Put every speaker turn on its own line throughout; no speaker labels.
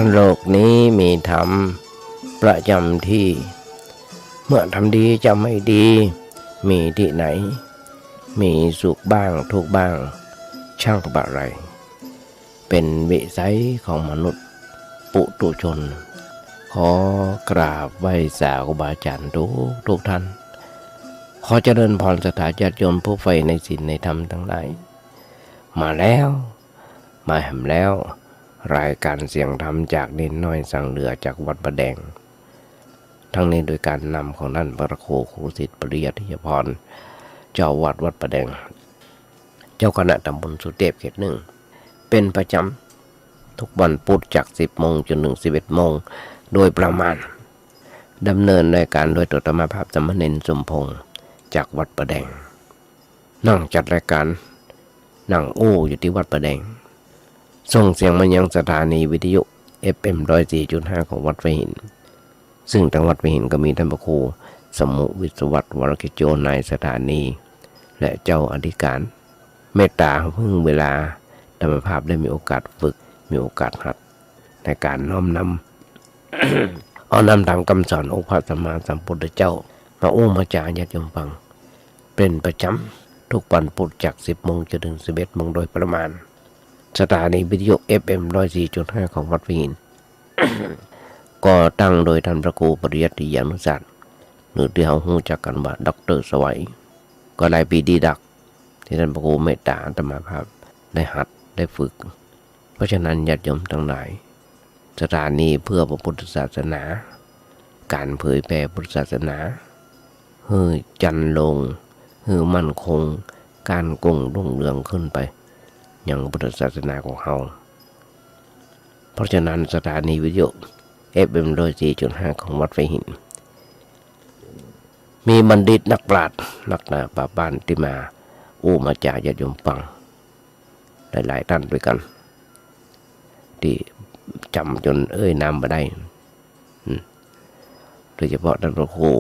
ทั้งโลกนี้มีธรรมประจำที่เมื่อทำดีจะไม่ดีมีที่ไหนมีสุขบ้างทุกข์บ้างช่างบะไรเป็นวิสัยของมนุษย์ปุถุชนขอกราบไหว้สาวบาอาจารย์ทุกท่านขอเจริญพรสถาญาติโยมผู้ใฝ่ในศีลในธรรมทั้งหลายมาแล้วมาแหมแล้วรายการเสียงธรรมจากเน้นน้อยสังเหลือจากวัดประแดงทั้งนี้โดยการนำของท่านพระครูครูสิทธิ์ปริยัติยพรเจ้าวัดประแดงเจ้าคณะตำบลสุเทพเขต 1เป็นประจำทุกวันพุธจาก 10 โมงจนถึง 11 โมงโดยประมาณดำเนินรายการโดยตัวธรรมภาพสมณเณรสมพงษ์จากวัดประแดงนั่งจัดรายการนั่งอยู่ที่วัดประแดงส่งเสียงมายังสถานีวิทยุ FM 104.5 ของวัดไฟหินซึ่งทางวัดไฟหินก็มีท่านพระครูสมุวิศวัตรวรกิจโจนายสถานีและเจ้าอธิการเมตตาเพิ่งเวลาธรรมภาพได้มีโอกาสฝึกมีโอกาสหัดในการน้อมนำ เอานำตามคำสอนองค์พระสัมมาสัมพุทธเจ้ามามาจาญาติโยมฟังเป็นประจำทุกวันพุธจาก 10 โมงจนถึง 11 โมงโดยประมาณสถานีวิทยุ FM 104.5 ของวัดหิน ก็ตั้งโดยท่านพระครูปริยัติยานุศาสตร์หรือที่เรารู้จักกันว่าดร.สวัยก็หลายปีดีดักที่ท่านพระครูเมตตาธรรมภาพได้หัดได้ฝึกเพราะฉะนั้นญาติโยมทั้งหลายสถานีเพื่อพระพุทธศาสนาการเผยแผ่พุทธศาสนาให้จันลงให้มั่นคงการกงรุ่งเรืองขึ้นไปอย่างพุทธศาสนาของเราเพราะฉะนั้นสถานีวิทยุ FM 104.5 ของวัดไฟหินมีบัณฑิตนักปราชญ์นักปราชญ์บ้านที่มามาจากญาติโยมฟังหลายๆท่านด้วยกันที่จำจนนามมาได้โดยเฉพาะท่านพระครู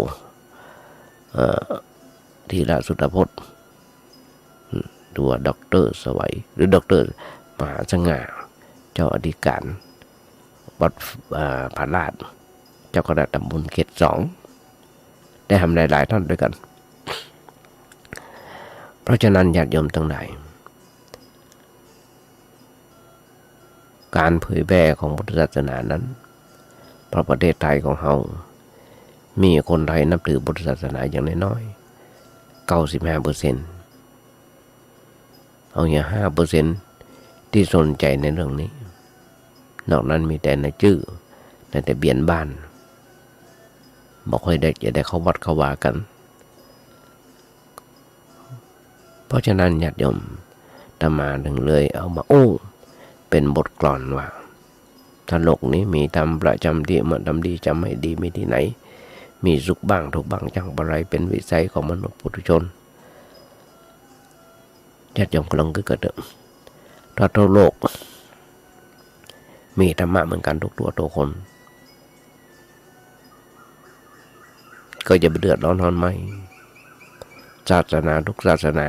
ธีระสุทธพจน์ตัวดร.สวัยหรือดร.มหาสง่าเจ้าอธิการวัดผาลาดเจ้าคณะตำบลเขต 2ได้ทำหลายๆท่านด้วยกันเพราะฉะนั้นญาติโยมทั้งหลายการเผยแพร่ของพุทธศาสนานั้นเพราะประเทศไทยของเรามีคนไทยนับถือพุทธศาสนาอย่างน้อยๆ 95% เอาอย่าง 5% ที่สนใจในเรื่องนี้นอกนั้นมีแต่ในชื่อในแต่เบียนบ้านบอกให้ได้จะได้เข้าวัดเข้าวากันเพราะฉะนั้นญาติโยมตมาถึงเลยเอามาเป็นบทกลอนว่าถ้าโลกนี้มีธรรมประจำที่เมื่อทำดีจะไม่ดีมีที่ไหนมีสุขบ้างทุกข์บ้างจังบะไรเป็นวิสัยของมนุษย์ปุถุชนญาติโยมกำลังเกิดถ้าทั่วโลกมีธรรมะเหมือนกันทุกตัวทุกคนก็จะเดือดร้อนทนไหมศาสนาทุกศาสนา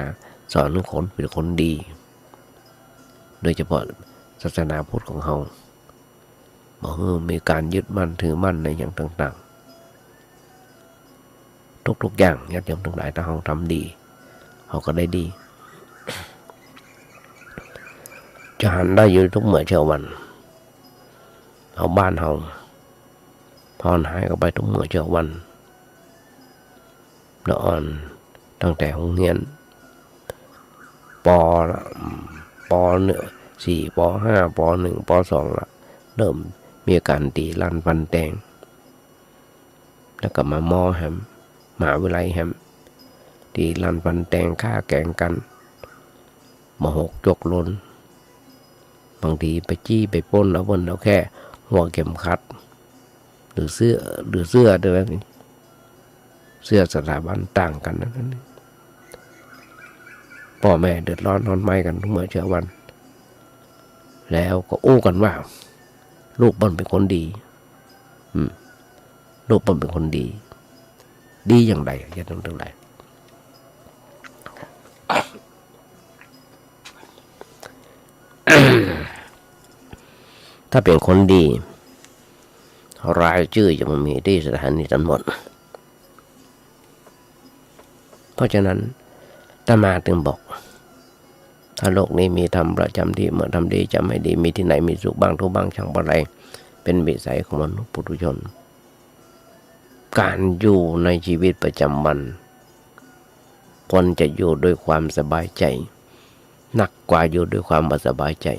สอนให้คนเป็นคนดีโดยเฉพาะศาสนาพุทธของเราบอกมีการยึดมั่นถือมั่นในอย่างต่างๆทุกอย่างญาติโยมทั้งหลายถ้าเราทำดีเราก็ได้ดีจะหันได้อยู่ทุกเมื่อเช้าวันเอาบ้านเราพรหายก็ไปทุกเมื่อเช้าวันละอ่อนตั้งแต่โรงเรียนป .4 ป .5 ป .1 ป .2 ละเริ่มมีอาการตีลั่นฟันแตงแล้วก็มามอแฮมมหาวิทยาลัยแฮมตีลั่นฟันแตงฆ่าแกงกันมาหกจกล้นบางทีไปจี้ไปปล้นเอาบนเอาแค่หัวเข็มขัดหรือเสื้อเท่านั้นเสื้อสถาบันต่างกันนั้นพ่อแม่เดือดร้อนนอนไหม้กันทุกเมื่อเช้าวันแล้วก็กันว่าลูกมันเป็นคนดีลูกมันเป็นคนดีอย่างไรอย่าต้องทั้งหลาย ถ้าเป็นคนดี รายชื่อจะมามีที่สถานีตำรวจเพราะฉะนั้นอาตมาถึงบอกถ้าโลกนี้มีธรรมประจำที่เมื่อทำดีจะไม่ดีมีที่ไหนมีสุขบ้างทุกข์บ้างช่างอะไรเป็นวิสัยของมนุษย์ปุถุชนการอยู่ในชีวิตประจำวันควรจะอยู่ด้วยความสบายใจหนักกว่าอยู่ด้วยความไม่สบายใจ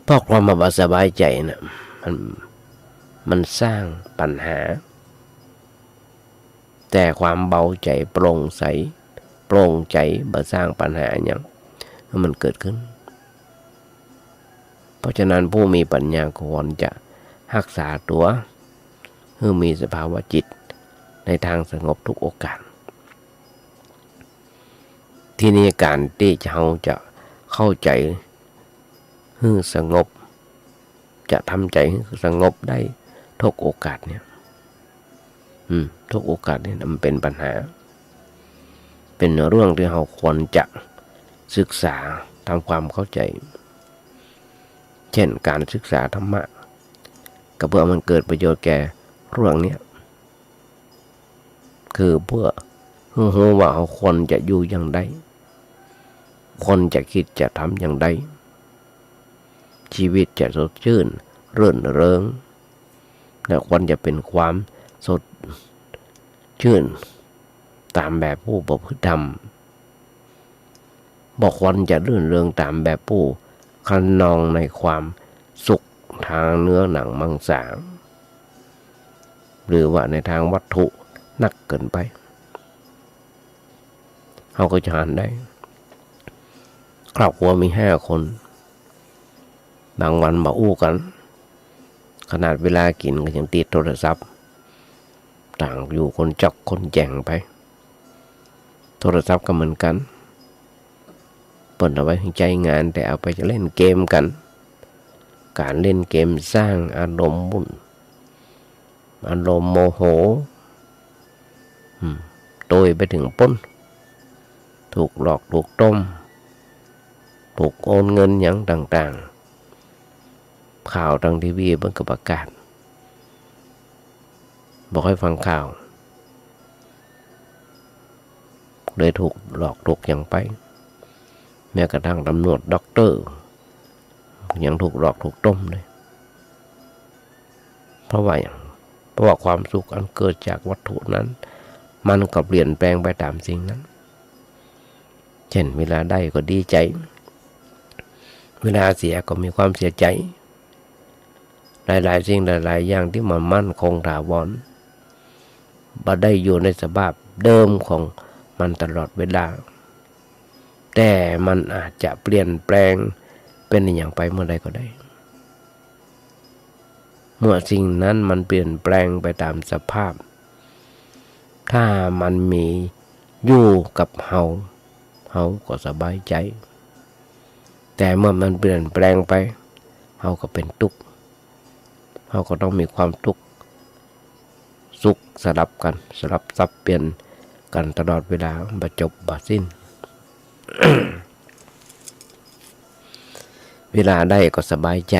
เพราะความไม่สบายใจนะมันสร้างปัญหาแต่ความเบาใจโปร่งใสโปร่งใจบ่สร้างปัญหาอย่างมันเกิดขึ้นเพราะฉะนั้นผู้มีปัญญาควรจะรักษาตัวให้มีสภาวะจิตในทางสงบทุกโอกาสที่นี้การที่เราจะเข้าใจให้สงบจะทำใจให้สงบได้ทุกโอกาสเนี่ยทุกโอกาสเนี่ยมันเป็นปัญหาเป็นเรื่องที่เราควรจะศึกษาทำความเข้าใจเช่นการศึกษาธรรมะก็เพื่อมันเกิดประโยชน์แก่เรื่องนี้คือเพื่อรู้ว่าเราควรจะอยู่อย่างใดคนจะคิดจะทำอย่างใดชีวิตจะสดชื่นรื่นเริงและควรจะเป็นความสดชื่นตามแบบผู้ประพฤติธรรมบอกควรจะรื่นเริงตามแบบผู้คันนองในความสุขทางเนื้อหนังมังสาหรือว่าในทางวัตถุนักเกินไปเขาก็จะหันได้ครอบครัวมี5 คนบางวันมาอู้กันขนาดเวลากินก็ยังติดโทรศัพท์ต่างอยู่คนจอกคนแจงไปโทรศัพท์ก็เหมือนกันเปิดเอาไว้ให้ใจงานแต่เอาไปจะเล่นเกมกันการเล่นเกมสร้างอารมณ์บุ่นอารมณ์โมโหโดยไปถึงป้นถูกหลอกถูกต้มถูกโอนเงินอย่างต่างๆข่าวทางทีวีเพิ่งก็ประกาศบอกให้ฟังข่าวเลยถูกหลอกถูกอย่างไปแม้กระทั่งตำรวจด็อกเตอร์ยังถูกหลอกถูกต้มเลยเพราะว่าความสุขอันเกิดจากวัตถุนั้นมันก็เปลี่ยนแปลงไปตามสิ่งนั้นเช่นเวลาได้ก็ดีใจเวลาเสียก็มีความเสียใจหลายๆสิ่งหลายๆอย่างที่มันมั่นคงถาวรบ่ได้อยู่ในสภาพเดิมของมันตลอดเวลาแต่มันอาจจะเปลี่ยนแปลงเป็นอย่างไปเมื่อใดก็ได้เมื่อสิ่งนั้นมันเปลี่ยนแปลงไปตามสภาพถ้ามันมีอยู่กับเฮาก็สบายใจแต่เมื่อมันเปลี่ยนแปลงไปเฮาก็เป็นทุกข์เฮาก็ต้องมีความทุกข์สุขสลับกันสลับซับเปลี่ยนกันตลอดเวลาบ่จบบ่สิ้น เวลาได้ก็สบายใจ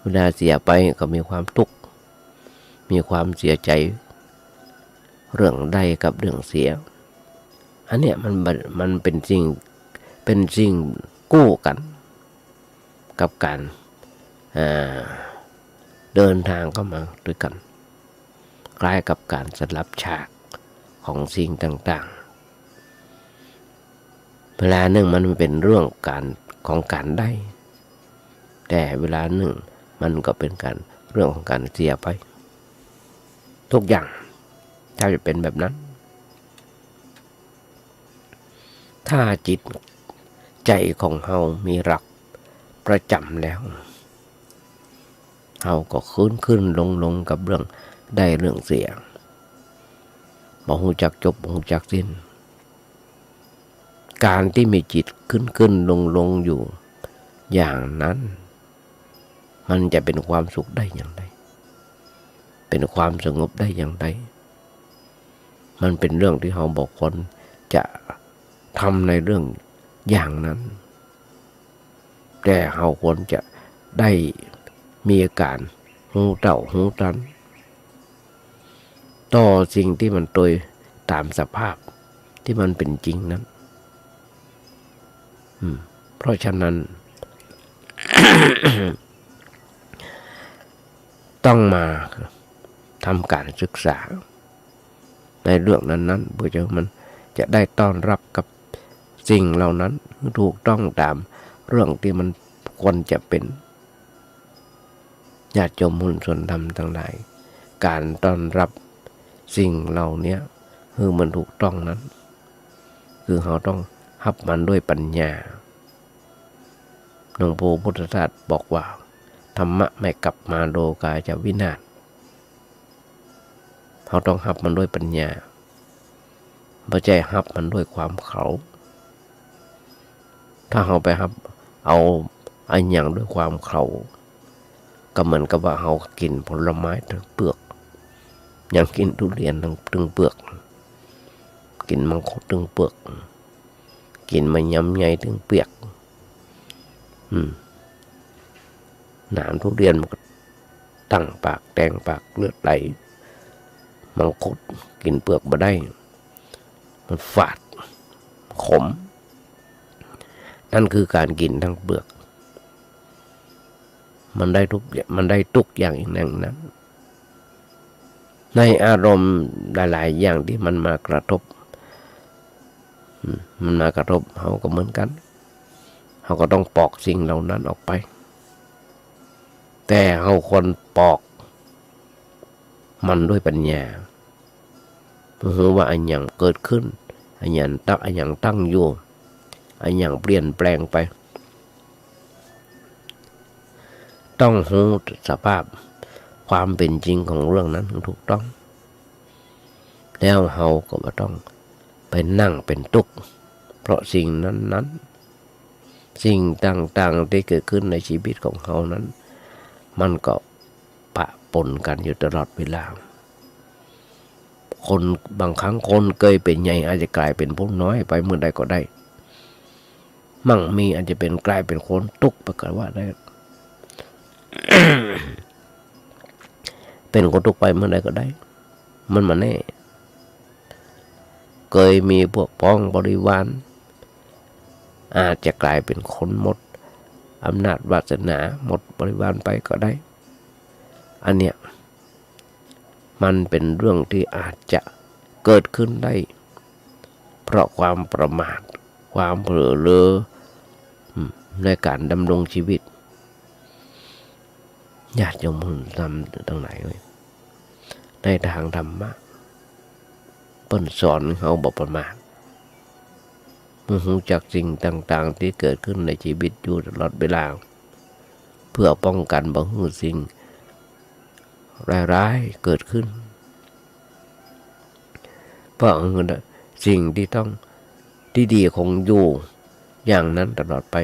เวลาเสียไปก็มีความทุกข์มีความเสียใจเรื่องได้กับเรื่องเสียอันเนี้ยมันเป็นสิ่งกู้กันกับการเดินทางเข้ามาด้วยกันคล้ายกับการสลับฉากของสิ่งต่างๆเวลาหนึ่งมันเป็นเรื่องของการได้แต่เวลาหนึ่งมันก็เป็นเรื่องของการเสียไปทุกอย่างถ้าจะเป็นแบบนั้นถ้าจิตใจของเฮามีหลักประจำแล้วเฮาก็ขึ้นลงกับเรื่องได้เรื่องเสียบ่ฮู้จักจบบ่ฮู้จักสิ้นการที่มีจิตขึ้นลงอยู่อย่างนั้นมันจะเป็นความสุขได้อย่างไรเป็นความสงบได้อย่างไรมันเป็นเรื่องที่เราบอกคนจะทำในเรื่องอย่างนั้นแต่เราควรจะได้ มีอาการหูเต่าหูตันต่อสิ่งที่มันโดยตามสภาพที่มันเป็นจริงนั้นเพราะฉะนั้น ต้องมาทำการศึกษาในเรื่องนั้นๆเพื่อมันจะได้ต้อนรับกับสิ่งเหล่านั้นถูกต้องตามเรื่องที่มันควรจะเป็นญาติโยมหุ้นส่วนธรรมทั้งหลายการต้อนรับสิ่งเหล่านี้คือมันถูกต้องนั้นคือเราต้องรับมันด้วยปัญญาหลวงปู่พุทธทาสบอกว่าธรรมะไม่กลับมาโลกาจะวินาศเราต้องรับมันด้วยปัญญาไม่ใช่รับมันด้วยความเขาถ้าเราไปรับเอาอันอย่างด้วยความเขาก็เหมือนกับว่าเรากินผลไม้ทั้งเปลือกอย่างกินทุเรียนทั้งเปลือกกินมังคุดทั้งเปลือกกินมะยำใหญ่ทั้งเปียกหนามทุเรียนมันก็ตั้งปากแดงปากเลือดไหลมังคุดกินเปลือกมาได้มันฝาดขมนั่นคือการกินทั้งเปลือกมันได้ทุกอย่างอย่างนั้นในอารมณ์หลายๆอย่างที่มันมากระทบเขาก็เหมือนกันเขาก็ต้องปอกสิ่งเหล่านั้นออกไปแต่เขาคนปอกมันด้วยปัญญารู้ว่าอันอย่างเกิดขึ้นอันอย่างตั้งอยู่อันอย่างเปลี่ยนแปลงไปต้องรู้สภาพความเป็นจริงของเรื่องนั้นถูกต้องแล้วเขาก็ไม่ต้องไปนั่งเป็นทุกข์เพราะสิ่งนั้นสิ่งต่างๆที่เกิดขึ้นในชีวิตของเขานั้นมันก็ปะปนกันอยู่ตลอดเวลาคนบางครั้งคนเคยเป็นใหญ่อาจจะกลายเป็นผู้น้อยไปเมื่อใดก็ได้มั่งมีอาจจะเป็นกลายเป็นคนทุกข์ไปก็ว่าได้ เป็นคนทุกข์ไปเมื่อใดก็ได้มันมาแน่เคยมีพวกพ้องบริวารอาจจะกลายเป็นคนหมดอำนาจวาสนาหมดบริวารไปก็ได้อันเนี้ยมันเป็นเรื่องที่อาจจะเกิดขึ้นได้เพราะความประมาทความเผลอเรอในการดำรงชีวิตญาติโยมทำตรงไหนเลยในทางธรรมะเปิ้นสอนเขาบอกประมาทรู้จักสิ่งต่างๆที่เกิดขึ้นในชีวิตอยู่ตลอดเวลาเพื่อป้องกันบ่ให้สิ่งร้ายๆเกิดขึ้นเพราะสิ่งที่ดีคงอยู่อย่างนั้นตลอดไป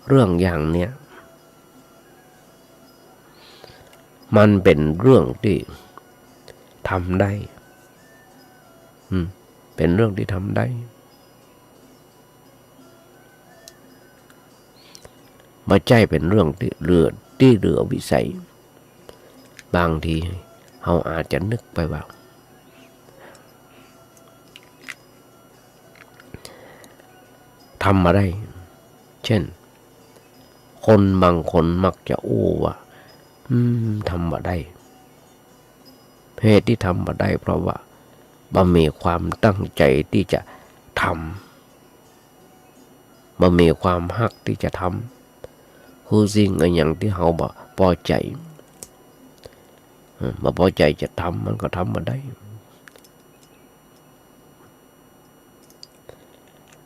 เรื่องอย่างเนี้ยมันเป็นเรื่องที่ทำได้เป็นเรื่องที่ทำได้ไม่ใช่เป็นเรื่องที่เหลือวิสัยบางทีเราอาจจะนึกไปว่าทำมาได้เช่นคนบางคนมักจะอู้ว่าทำมาได้เหตุที่ทำมาได้เพราะว่าบ่มีความตั้งใจที่จะทำบ่มีความฮักที่จะทำคือสิ่งอย่างที่เขาบ่พอใจบ่พอใจจะทำมันก็ทำมาได้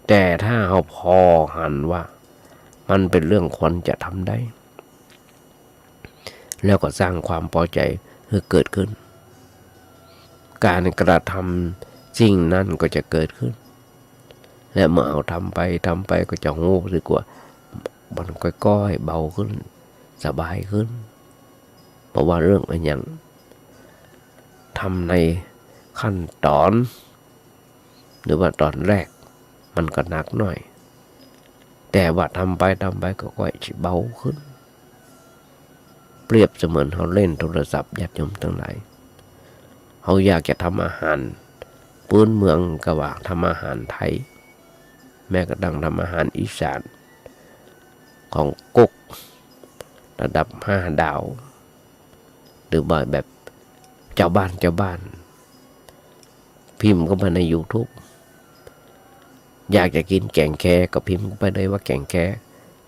แต่ถ้าเขาพอหันว่ามันเป็นเรื่องควรจะทำได้แล้วก็สร้างความพอใจให้เกิดขึ้นการกระทำสิ่งนั้นก็จะเกิดขึ้นและเมื่อเอาทำไปก็จะรู้สึกว่ามันค่อยๆเบาขึ้นสบายขึ้นเพราะว่าเรื่องอะไรอย่างทำในขั้นตอนหรือว่าตอนแรกมันก็หนักหน่อยแต่ว่าทำไปก็ค่อยเบาขึ้น เปรียบเสมือนเขาเล่นโทรศัพท์ญาติโยมทั้งหลายเขาอยากจะทำอาหารพื้นเมืองก็ว่าทำอาหารไทยแม้กระทั่งทำอาหารอีสานของกุ๊กระดับ5 ดาวหรือแบบเจ้าบ้านพิมพ์เข้ามาใน YouTube อยากจะกินแกงแค่ก็พิมพ์ไปเลยว่าแกงแค่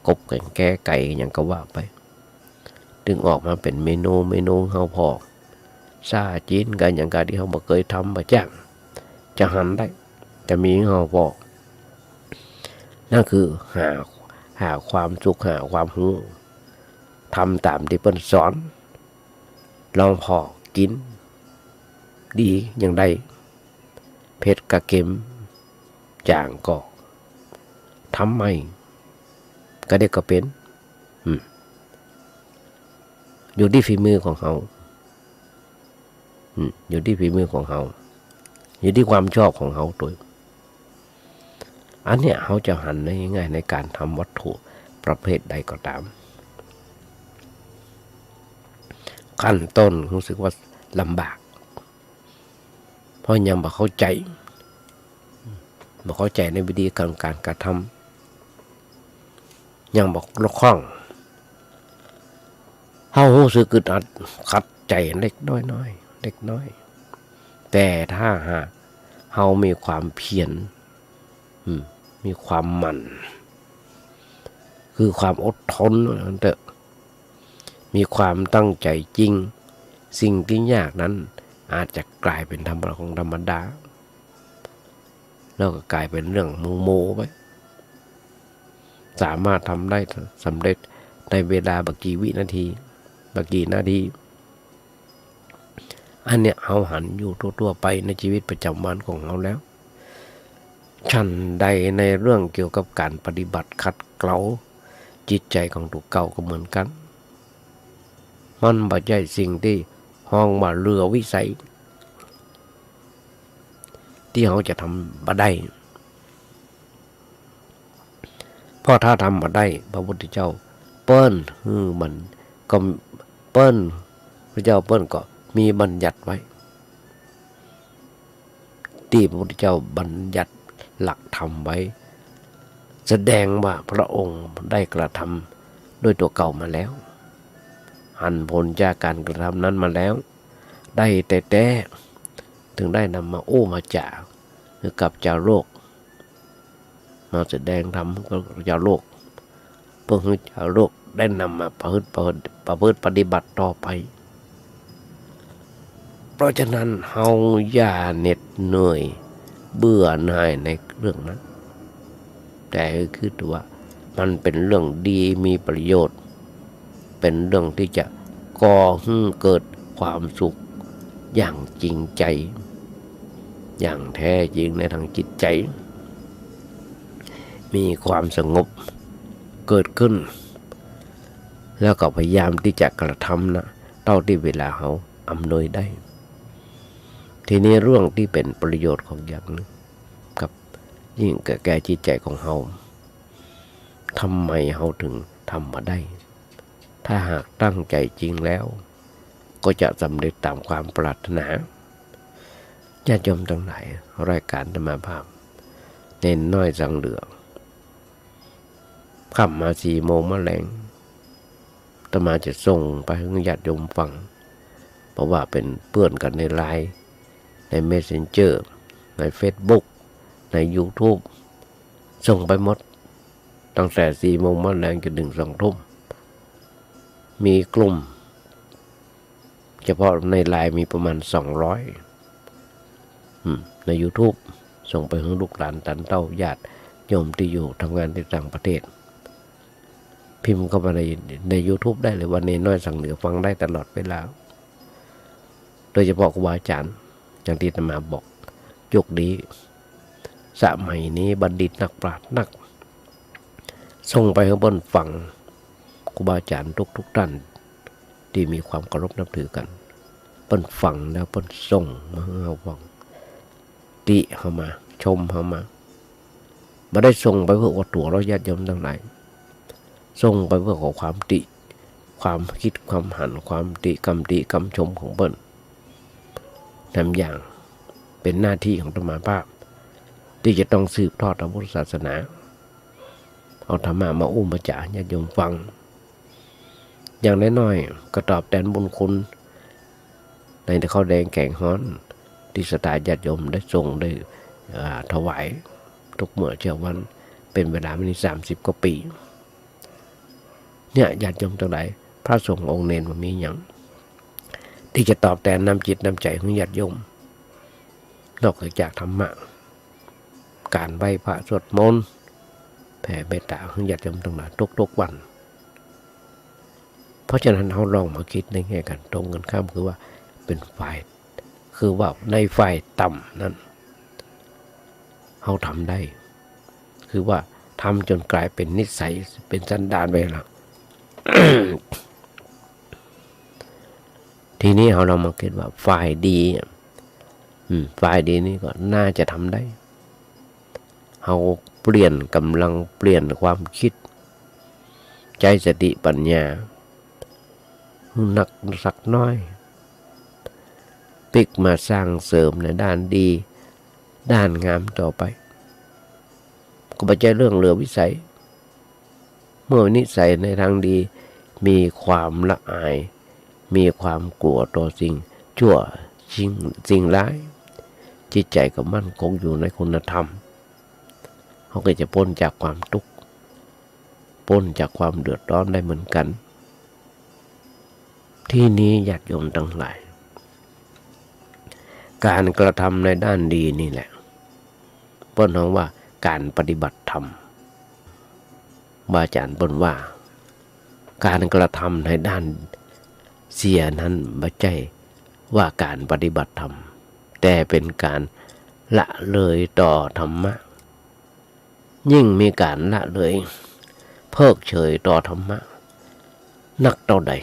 กบแกงแค่ไก่อย่างก็ว่าไปดึงออกมาเป็นเมนูเขาพอซาจีนกันอย่างการที่เขาบอกเคยทำมาจ้างจะหันได้จะมีเขาพอนั่นคือหาความสุขหาความรู้ทำตามที่เพิ่นสอนลองพอกินดีอย่างใดเผ็ดกะเค็มจางก็ทำไม่ก็ได้ก็เป็นอยู่ที่ฝีมือของเขาอยู่ที่ฝีมือของเขาอยู่ที่ความชอบของเขาตัวอันเนี้ยเขาจะหันได้ง่ายในการทำวัตถุประเภทใดก็ตามขั้นต้นรู้สึกว่าลำบากเพราะยังบ่เข้าใจในวิธีการกระทำยังบอกละคล่องเฮารู้สึกอึดอัดขัดใจเล็กน้อยแต่ถ้าหากเฮามีความเพียรมีความหมั่นคือความอดทนเถอะมีความตั้งใจจริงสิ่งที่ยากนั้นอาจจะกลายเป็นธรรมดาแล้วก็กลายเป็นเรื่องโมไปสามารถทำได้สำเร็จในเวลาบางกี่วินาทีบางกี่นาทีอันเนี้ยเขาหันอยู่ทั่วไปในชีวิตประจำวันของเราแล้วชั้นใดในเรื่องเกี่ยวกับการปฏิบัติขัดเกลาจิตใจของตัวเก่าก็เหมือนกันมันบ่ใช่สิ่งที่ห้องมาเรือวิสัยที่เขาจะทำมาได้เพราะถ้าทำมาได้พระพุทธเจ้าเปิ้ลมันก็เปิ้ลพระเจ้าเปิ้ลก็มีบัญญัติไว้ที่พระพุทธเจ้าบัญญัติหลักธรรมไว้แสดงว่าพระองค์ได้กระทำด้วยตัวเก่ามาแล้วหันผลจากการกระทำนั้นมาแล้วได้แต่ถึงได้นำมาโอ้มาจ่าหรือกับเจ้าโลกมาแสดงธรรมกับเจ้าโลกเพื่อให้เจ้าโลกได้นำมาประพฤติปฏิบัติต่อไปเพราะฉะนั้นเฮาอย่าเหน็ดเหนื่อยเบื่อหน่ายในเรื่องนั้นแต่คือว่ามันเป็นเรื่องดีมีประโยชน์เป็นเรื่องที่จะก่อให้เกิดความสุขอย่างจริงใจอย่างแท้จริงในทางจิตใจมีความสงบเกิดขึ้นแล้วก็พยายามที่จะกระทำนะเท่าที่เวลาเขาอำนวยได้ทีนี้เรื่องที่เป็นประโยชน์ของอย่างนึงกับยิ่งแก่จิตใจของเขาทำไมเขาถึงทำมาได้ถ้าหากตั้งใจจริงแล้วก็จะสำเร็จตามความปรารถนาญาติโยมทั้งหลายรายการธรรมภาพเน้นน้อยสังเหลืองค่ำมา4 โมงมะแรงอาตมาจะส่งไปให้ญาติโยมฟังเพราะว่าเป็นเพื่อนกันในไลน์ใน Messenger ใน Facebook ใน YouTube ส่งไปหมดตั้งแต่4 โมงมะแรงจนถึง2 ทุ่มมีกลุ่มเฉพาะในไลน์มีประมาณ200ใน YouTube ส่งไปให้ลูกหลานตันเต้าญาติโยมที่อยู่ทำงานที่ต่างประเทศพิมพ์เข้ามาใน YouTube ได้เลยวันนี้น้อยสั่งเหนือฟังได้ตลอดเวลาโดยเฉพาะครูบาอาจารย์อย่างที่อาตมาบอกยกดีสมัยนี้บัณฑิตนักปราชญ์นักส่งไปข้างบนฟังครูบาอาจารย์ทุกท่านที่มีความเคารพนับถือกันเปิ้นฟังแล้วเปิ้นส่งมาให้เราฟังติเข้ามาชมเข้ามาไม่ได้ส่งไปเพื่ออวดตัวเราญาติโยมทั้งหลายส่งไปเพื่อขอความติ ความคิดความหันความติคำชมของเปิ้ลนำอย่างเป็นหน้าที่ของธรรมาภาพที่จะต้องสืบทอดพระพุทธศาสนาเอาธรรมะมาอุ้มมาจ่าญาติโยมฟังอย่างน้อยๆก็ตอบแทนบุญคุณในข้าวแดงแกงฮ้อนที่สถานญาติโยมได้ส่งได้ถวายทุกเมื่อเช้าวันเป็นเวลาไม่ถึง30 กว่าปีเนี่ยญาติโยมทั้งหลายพระสงฆ์องค์เนรมันมีอย่างที่จะตอบแทนน้ำจิตน้ำใจของญาติโยมนอกจากธรรมะการไหว้พระสวดมนต์แผ่เมตตาของญาติโยมทั้งหลายทุกวัน เพราะฉะนั้นเราลองมาคิดในแง่กันตรงกันข้ามคือว่าเป็นฝ่ายคือว่าในฝ่ายต่ำนั้นเราทำได้ คือว่าทำจนกลายเป็นนิสัยเป็นสันดานไปแล้ว ทีนี้เรามาคิดว่าฝ่ายดีฝ่ายดีนี่ก็น่าจะทำได้เราเปลี่ยนกำลังเปลี่ยนความคิดใจสติปัญญาหนักสักน้อยปิกมาสร้างเสริมในด้านดีด้านงามต่อไปก็ไม่ใช่เรื่องเหลือวิสัยเมื่อนิสัยในทางดีมีความละอายมีความกลัวต่อสิ่งชั่วสิ่งร้ายจิตใจก็มั่นคงอยู่ในคุณธรรมเขาก็จะพ้นจากความทุกข์พ้นจากความเดือดร้อนได้เหมือนกันที่นี้ญาติโยมทั้งหลายการกระทำในด้านดีนี่แหละเปิ้ลน้องว่าการปฏิบัติธรรมบาอาจารย์เปิ้ลว่าการกระทำในด้านเสียนั้นไม่ใช่ว่าการปฏิบัติธรรมแต่เป็นการละเลยต่อธรรมะยิ่งมีการละเลยเพิกเฉยต่อธรรมะนักเท่าใด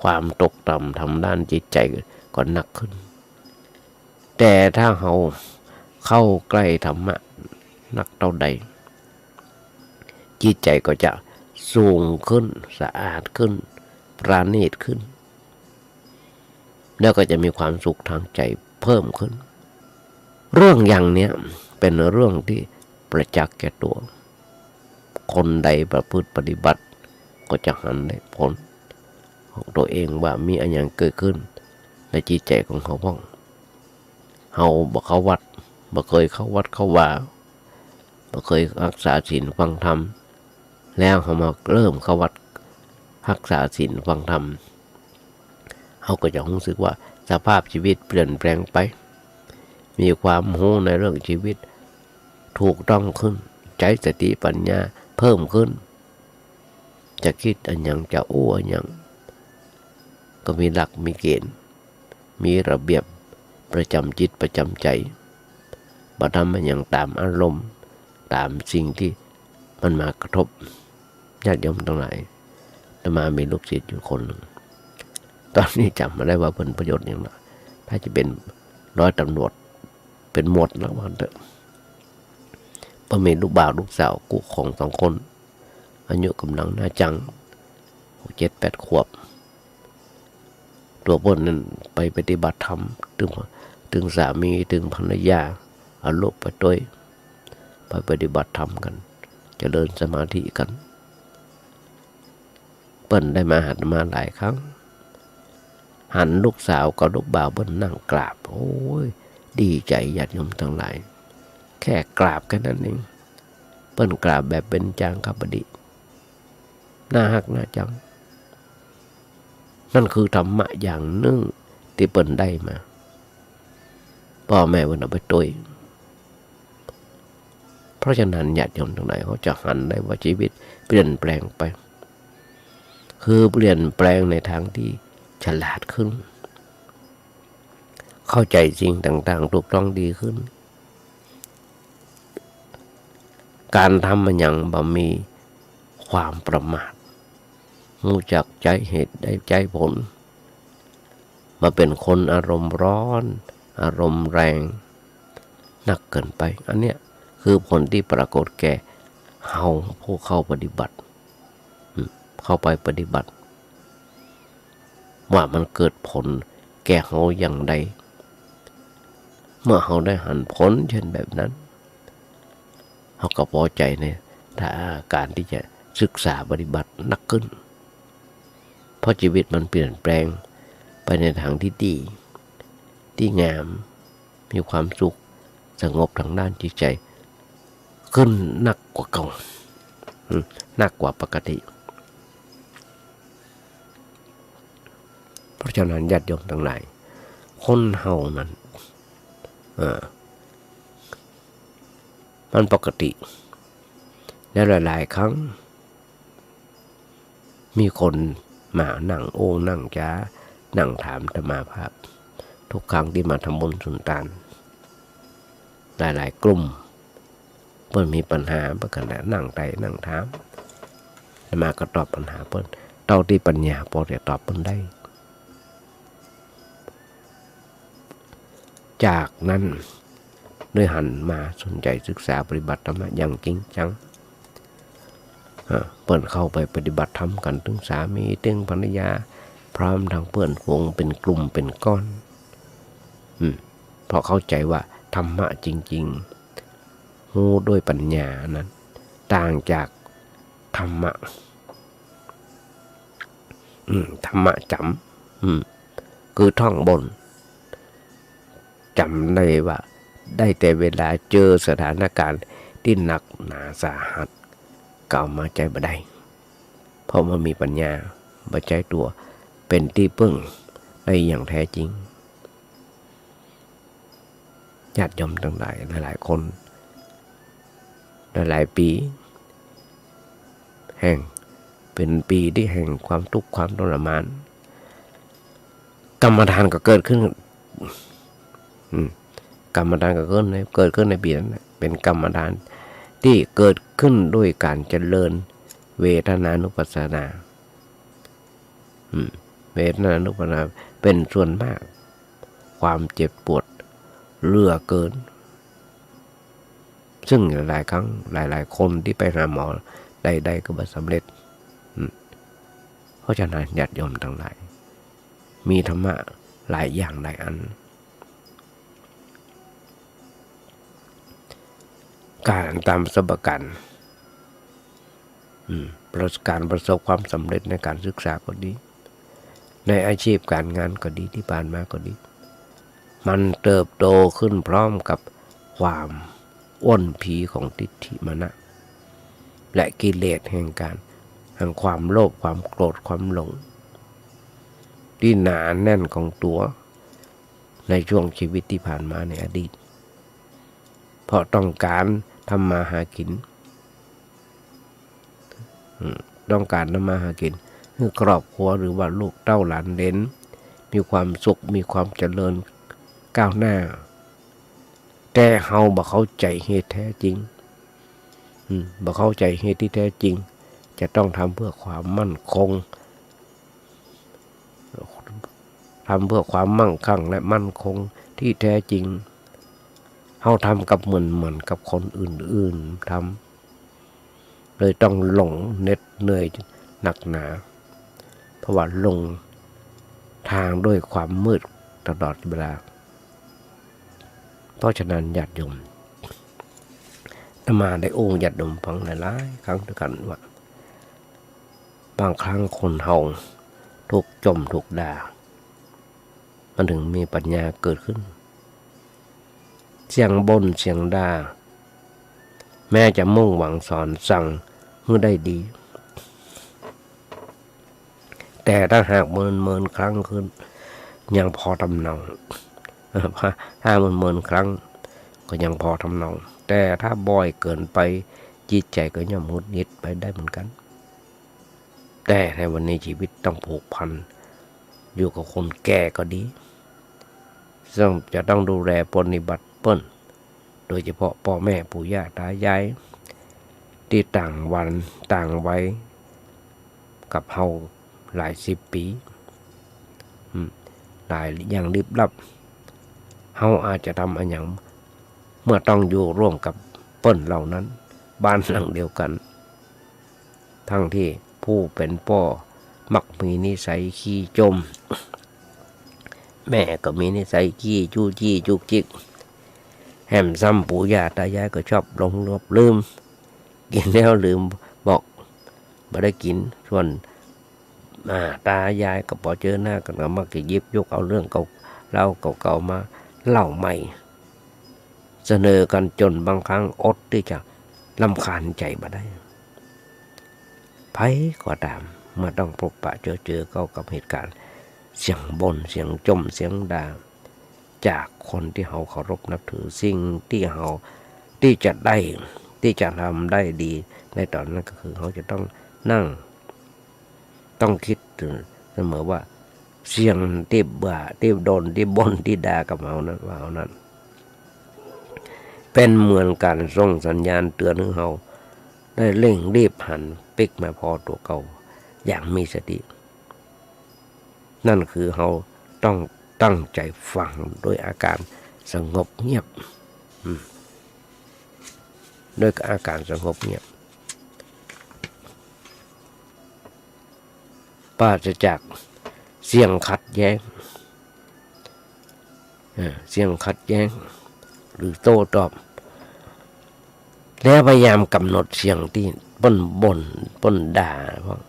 ความตกต่ำทางด้านจิตใจก็หนักขึ้นแต่ถ้าเราเข้าใกล้ธรรมะนักเท่าใดจิตใจก็จะสูงขึ้นสะอาดขึ้นปราณีตขึ้นแล้วก็จะมีความสุขทางใจเพิ่มขึ้นเรื่องอย่างเนี้ยเป็นเรื่องที่ประจักษ์แก่ตัวคนใดประพฤติปฏิบัติก็จะหันได้ผลของตัวเองว่ามีอะไรอย่างเกิดขึ้นในจิตใจของเขาบ้างเขาบอกเขาวัดบ่เคยเข้าวัดเข้าว่าบ่เคยรักษาศีลฟังธรรมแล้วเขามาเริ่มเข้าวัดรักษาศีลฟังธรรมเขาก็จะรู้สึกว่าสภาพชีวิตเปลี่ยนแปลงไปมีความรู้ในเรื่องชีวิตถูกต้องขึ้นใจสติปัญญาเพิ่มขึ้นจะคิดอันยังจะอู้อันยังก็มีหลักมีเกณฑ์มีระเบียบประจำจิตประจำใจบ่ทำอันยังตามอารมณ์ตามสิ่งที่มันมากระทบญาติโยมทั้งหลายอาตมามีลูกศิษย์อยู่คนหนึ่งตอนนี้จำมาได้ว่าผลประโยชน์อย่างไรถ้าจะเป็นร้อยตำรวจเป็นหมวดแล้ววันเถอะพอมีลูกบ่าวลูกสาวกูของ2 คนอายุกำลังน่าจัง 7-8 ขวบตัวบนนั้นไปปฏิบัติธรรมถึงสามีถึงภรรยาเอาลูกไปด้วยไปปฏิบัติธรรมกันเจริญสมาธิกันเปิ้นได้มาหัดมาหลายครั้งหันลูกสาวกับลูกบ่าวเปิ้นนั่งกราบโอ้ยดีใจญาติโยมทั้งหลายแค่กราบแค่นั้นเองเปิ้นกราบแบบเป็นจางคบดีน่าฮักน่าจังนั่นคือธรรมะอย่างหนึ่งที่เปิ้นได้มาพ่อแม่เปิ้นเอาไปตุยเพราะฉะนั้นญาติโยมทั้งหลายเขาจะหันได้ว่าชีวิตเปลี่ยนแปลงไปคือเปลี่ยนแปลงในทางที่ฉลาดขึ้นเข้าใจสิ่งต่างๆถูกต้องดีขึ้นการทำมันยังบ่มีความประมาทรู้จักใจเหตุได้ใจผลมาเป็นคนอารมณ์ร้อนอารมณ์แรงหนักเกินไปอันเนี้ยคือผลที่ปรากฏแก่เฮาผู้เข้าปฏิบัติเข้าไปปฏิบัติ ว่ามันเกิดผลแก่เขาอย่างใดเมื่อเขาได้หันผลเช่นแบบนั้นเขาก็พอใจในถ้าการที่จะศึกษาปฏิบัตินักขึ้นเพราะชีวิตมันเปลี่ยนแปลงไปในทางที่ดีที่งามมีความสุขสงบทางด้านจิตใจขึ้นหนักกว่าเก่าหนักกว่าปกติเพราะฉะนั้นญาติโยมทั้งหลายคนเฮานั้นมันปกติและหลายๆครั้งมีคนมานั่งโอ้นั่งจ้านั่งถามธรรมาภาพทุกครั้งที่มาทำบุญสุนทานหลายๆกลุ่มเพิ่นมีปัญหาเพิ่นก็นั่งไต่นั่งถามมาก็ตอบปัญหาเพิ่นเท่าที่ปัญญาพอจะตอบเพิ่นได้จากนั้นด้วยหันมาสนใจศึกษาปฏิบัติธรรมอย่างจริงจังเปิดเข้าไปปฏิบัติธรรมกันถึงสามีถึงภรรยาพร้อมทางเพื่อนฝูงเป็นกลุ่มเป็นก้อนเพราะเข้าใจว่าธรรมะจริงๆรู้ด้วยปัญญานั้นต่างจากธรรมะจำคือท่องบนจำได้ว่าได้แต่เวลาเจอสถานการณ์ที่หนักหนาสาหัสก็เอามาใจบ่ได้เพราะมันมีปัญญาบ่ใจตัวเป็นที่พึ่งได้อย่างแท้จริงญาติโยมทั้งหลายหลายๆคนหลายๆปีแห่งเป็นปีที่แห่งความทุกข์ความทรมานกรรมฐานก็เกิดขึ้นกรรมฐานก็เกิดขึ้นในปีนั้นเป็นกรรมฐานที่เกิดขึ้นด้วยการเจริญเวทนานุปัสสนาเวทนานุปัสสนาเป็นส่วนมากความเจ็บปวดเรื่อเกินซึ่งหลายครั้งหลายคนที่ไปหาหมอใดๆก็ไม่สำเร็จเพราะฉะนั้นญาติโยมทั้งหลายมีธรรมะหลายอย่างหลายอันการตามประสบการณ์การประสบความสำเร็จในการศึกษาก็ดีในอาชีพการงานก็ดีที่ผ่านมาก็ดีมันเติบโตขึ้นพร้อมกับความอ้วนผีของทิฏฐิมานะและกิเลสแห่งความโลภความโกรธความหลงที่หนาแน่นของตัวในช่วงชีวิตที่ผ่านมาในอดีตเพราะต้องการทำมาหากินต้องการทำมาหากินให้ครอบครัวหรือว่าลูกเต้าหลานเหลนมีความสุขมีความเจริญก้าวหน้าแต่เฮาบ่เข้าใจเหตุแท้จริงบ่เข้าใจเหตุที่แท้จริงจะต้องทำเพื่อความมั่นคงทำเพื่อความมั่งคั่งและมั่นคงที่แท้จริงเฮาทำกับเหมือนกับคนอื่นๆทำเลยต้องหลงเหน็ดเหนื่อยหนักหนาเพราะว่าลงทางด้วยความมืดตลอดเวลาเพราะฉะนั้นญาติโยมมาได้องค์ญาติโยมฟังหลายๆครั้งด้วยกันว่าบางครั้งคนเฮาถูกจมถูกด่ามันถึงมีปัญญาเกิดขึ้นเสียงบ่นเสียงด่าแม้จะมุ่งหวังสอนสั่งให้ได้ดีแต่ถ้าหากเมินครั้งขึ้นยังพอทำเนาถ้าเมินครั้งก็ยังพอทำเนาแต่ถ้าบ่อยเกินไปจิตใจก็ย่อมหงุดหงิดไปได้เหมือนกันแต่ในวันนี้ชีวิตต้องผูกพันอยู่กับคนแก่ก็ดีซึ่งจะต้องดูแลปฏิบัติเปิ้นโดยเฉพาะพ่อแม่ปู่ย่าตายายที่ต่างวันต่างวัยกับเฮาหลายสิบปีหลายอย่างลิบลับเฮาอาจจะทำอะไรอย่างเมื่อต้องอยู่ร่วมกับเปิ้นเหล่านั้นบ้านหลังเดียวกันทั้งที่ผู้เป็นพ่อ มักมีนิสัยขี้จมแม่ก็มีนิสัยขี้จู้จี้จุกจิกแหมซ้ำปู่ย่าตายายก็ชอบหลงลืมกินแล้วลืมบอกไม่ได้กินส่วนตายายก็พอเจอหน้ากันก็มักจะหยิบยกเอาเรื่องเก่าเล่าเก่าๆมาเล่าใหม่เสนอกันจนบางครั้งอดที่จะรำคาญใจมาได้ไผก็ตามเมื่อต้องพบปะเจอเข้ากับเหตุการณ์เสียงบ่นเสียงจมเสียงด่าจากคนที่เขาเคารพนับถือสิ่งที่เขาที่จะได้ที่จะทำได้ดีในตอนนั้นก็คือเขาจะต้องนั่งต้องคิดถึงเสมอว่าเสียงที่บ่าที่โดนที่บ่นที่ด่ากับเขานั้นว่าเขานั้นเป็นเหมือนการส่งสัญญาณเตือนให้เขาได้เร่งรีบหันปิกมาพอตัวเก่าอย่างมีสตินั่นคือเขาต้องตั้งใจฟังโดยอาการสงบเงียบด้วยอาการสงบเงียบปราศจากเสียงขัดแย้งเสียงขัดแย้งหรือโต้ตอบแล้วพยายามกำหนดเสียงที่ป้นด่าเพราะ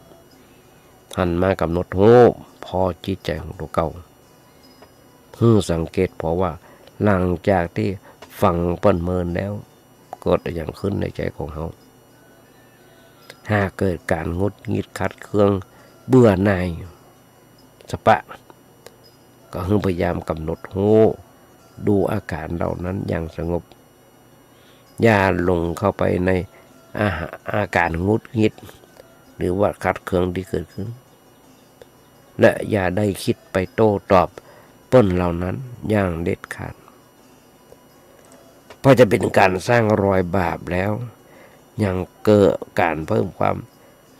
หันมากำหนดโอ้พอจิตใจของตัวเก่าสังเกตเพราะว่าหลังจากที่ฟังเปิ้นเมินแล้วเกิดอย่างขึ้นในใจของเขาหากเกิดการงุดงิดขัดเคืองเบื่อหน่ายสปะก็พยายามกำหนดโอ้ดูอาการเหล่านั้นอย่างสงบอย่าลงเข้าไปในอาการงุดงิดหรือว่าขัดเคืองที่เกิดขึ้นและอย่าได้คิดไปโต้ตอบเปิ้นเหล่านั้นอย่างเด็ดขาดเพราะจะเป็นการสร้างรอยบาปแล้วยังเกิดการเพิ่มความ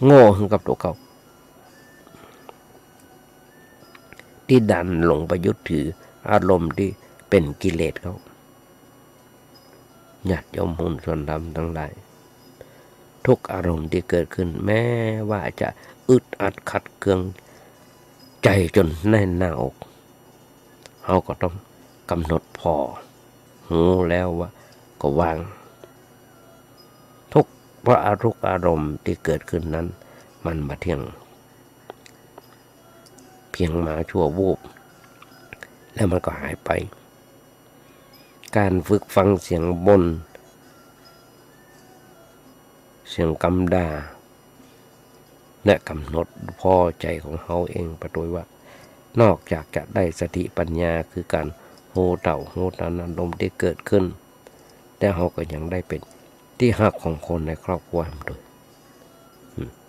โง่ให้กับตัวเขาที่ดันหลงไปยึดถืออารมณ์ที่เป็นกิเลสเขาญาติโยมหุ้นส่วนธรรมทั้งหลายทุกอารมณ์ที่เกิดขึ้นแม้ว่าจะอึดอัดขัดเคืองใจจนแน่นหน้าอกเขาก็ต้องกำหนดพอหูแล้วว่าก็วางทุกเพราะทุกอารมณ์ที่เกิดขึ้นนั้นมันมาเพียงมาชั่ววูบแล้วมันก็หายไปการฝึกฟังเสียงบ่นเสียงกำด่าและกำหนดพอใจของเขาเองประตูว่านอกจากจะได้สติปัญญาคือการโหเต่าโหตานอารมณ์ที่เกิดขึ้นแต่เขาก็ยังได้เป็นที่ฮักของคนในครอบครัวด้วย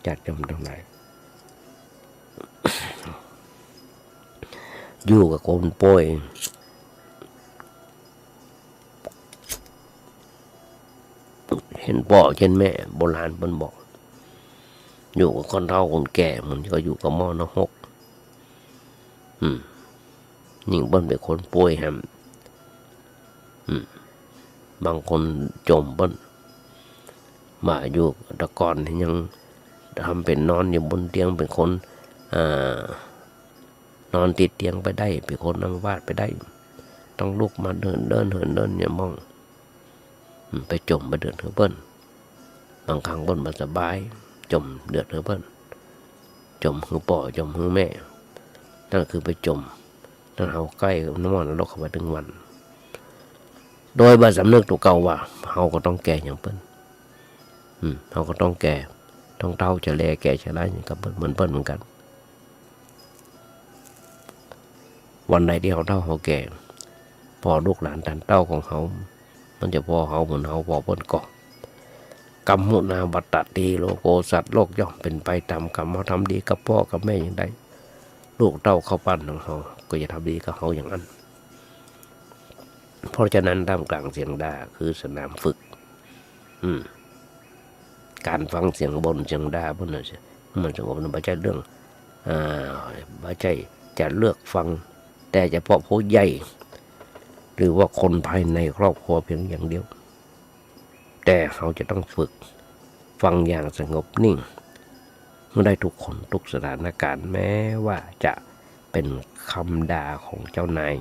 จัดจำตรงไหนอยู่กับคนป่วยเห็นพ่อเห็นแม่โบราณมันบอกอยู่กับคนเฒ่าคนแก่มันก็อยู่กับหม้อนหกยิ่งเบิ้นเป็นคนป่วยแฮมบางคนจมเบิ้นมาอยู่ตะกอนยังทำเป็นนอนอยู่บนเตียงเป็นคนนอนติดเตียงไปได้เป็นคนนำวาดไปได้ต้องลุกมาเดินเนี่ยมองไปจมไปเดือดเบิ้นบางครั้งเบิ้นมาสบายจมเดือดเบิ้นจมหือป่อจมหือแม่นั่นคือไปจมนั่นเอาใกล้น้ำมันนรกเข้าไปถึงวันโดยบาสำนึกตัวเก่าว่าเขาก็ต้องแก่อย่างเปิ้นเขาก็ต้องแก่ต้องเฒ่าจะแลแก่จะร้ายกับเปิ้นเหมือนกันวันใดที่เขาเฒ่าเขาแก่พอลูกหลานตันเต้าของเขามันจะพอเขาเหมือนเขาพอเปิ้นก่อกรรมมุนาบัตตตีโลโกสัตว์โลกย่อมเป็นไปตามกรรมเขาทำดีกับพ่อกับแม่อย่างใดลูกเต้าเขาปั้นของเขาก็จะทำดีกับเขาอย่างนั้นเพราะฉะนั้นท่ามกลางเสียงด่าคือสนามฝึกการฟังเสียงบ่นเสียงด่าพวกนั้นมันสงบมันไม่ใช่เรื่องไม่ใช่จะเลือกฟังแต่เฉพาะผู้ใหญ่หรือว่าคนภายในครอบครัวเพียงอย่างเดียวแต่เขาจะต้องฝึกฟังอย่างสงบนิ่ง ได้ทุกคนทุกสถานการณ์แม้ว่าจะเป็นคำด่าของเจ้านาย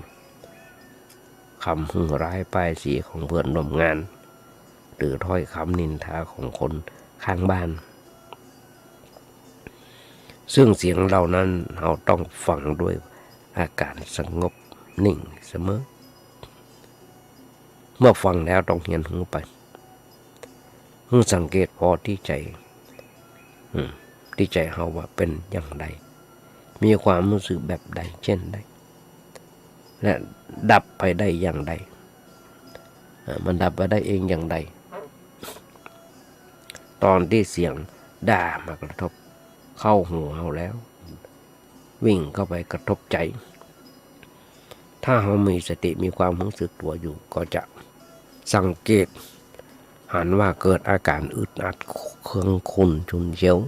คำหึ่งร้ายป้ายสีของเพื่อนร่วมงานหรือถ้อยคำนินทาของคนข้างบ้านซึ่งเสียงเหล่านั้นเราต้องฟังด้วยอาการสงบนิ่งเสมอเมื่อฟังแล้วต้องเหียนหูไปสังเกตพอที่ใจเราว่าเป็นอย่างไรมีความรู้สึกแบบใดเช่นใดและดับไปได้อย่างใดมันดับไปได้เองอย่างใดตอนที่เสียงด่ามากระทบเข้าหูเราแล้ววิ่งเข้าไปกระทบใจถ้าเรามีสติมีความรู้สึกตัวอยู่ก็จะสังเกตหันว่าเกิดอาการอึดอัดเคืองขุ่นฉุนเฉียว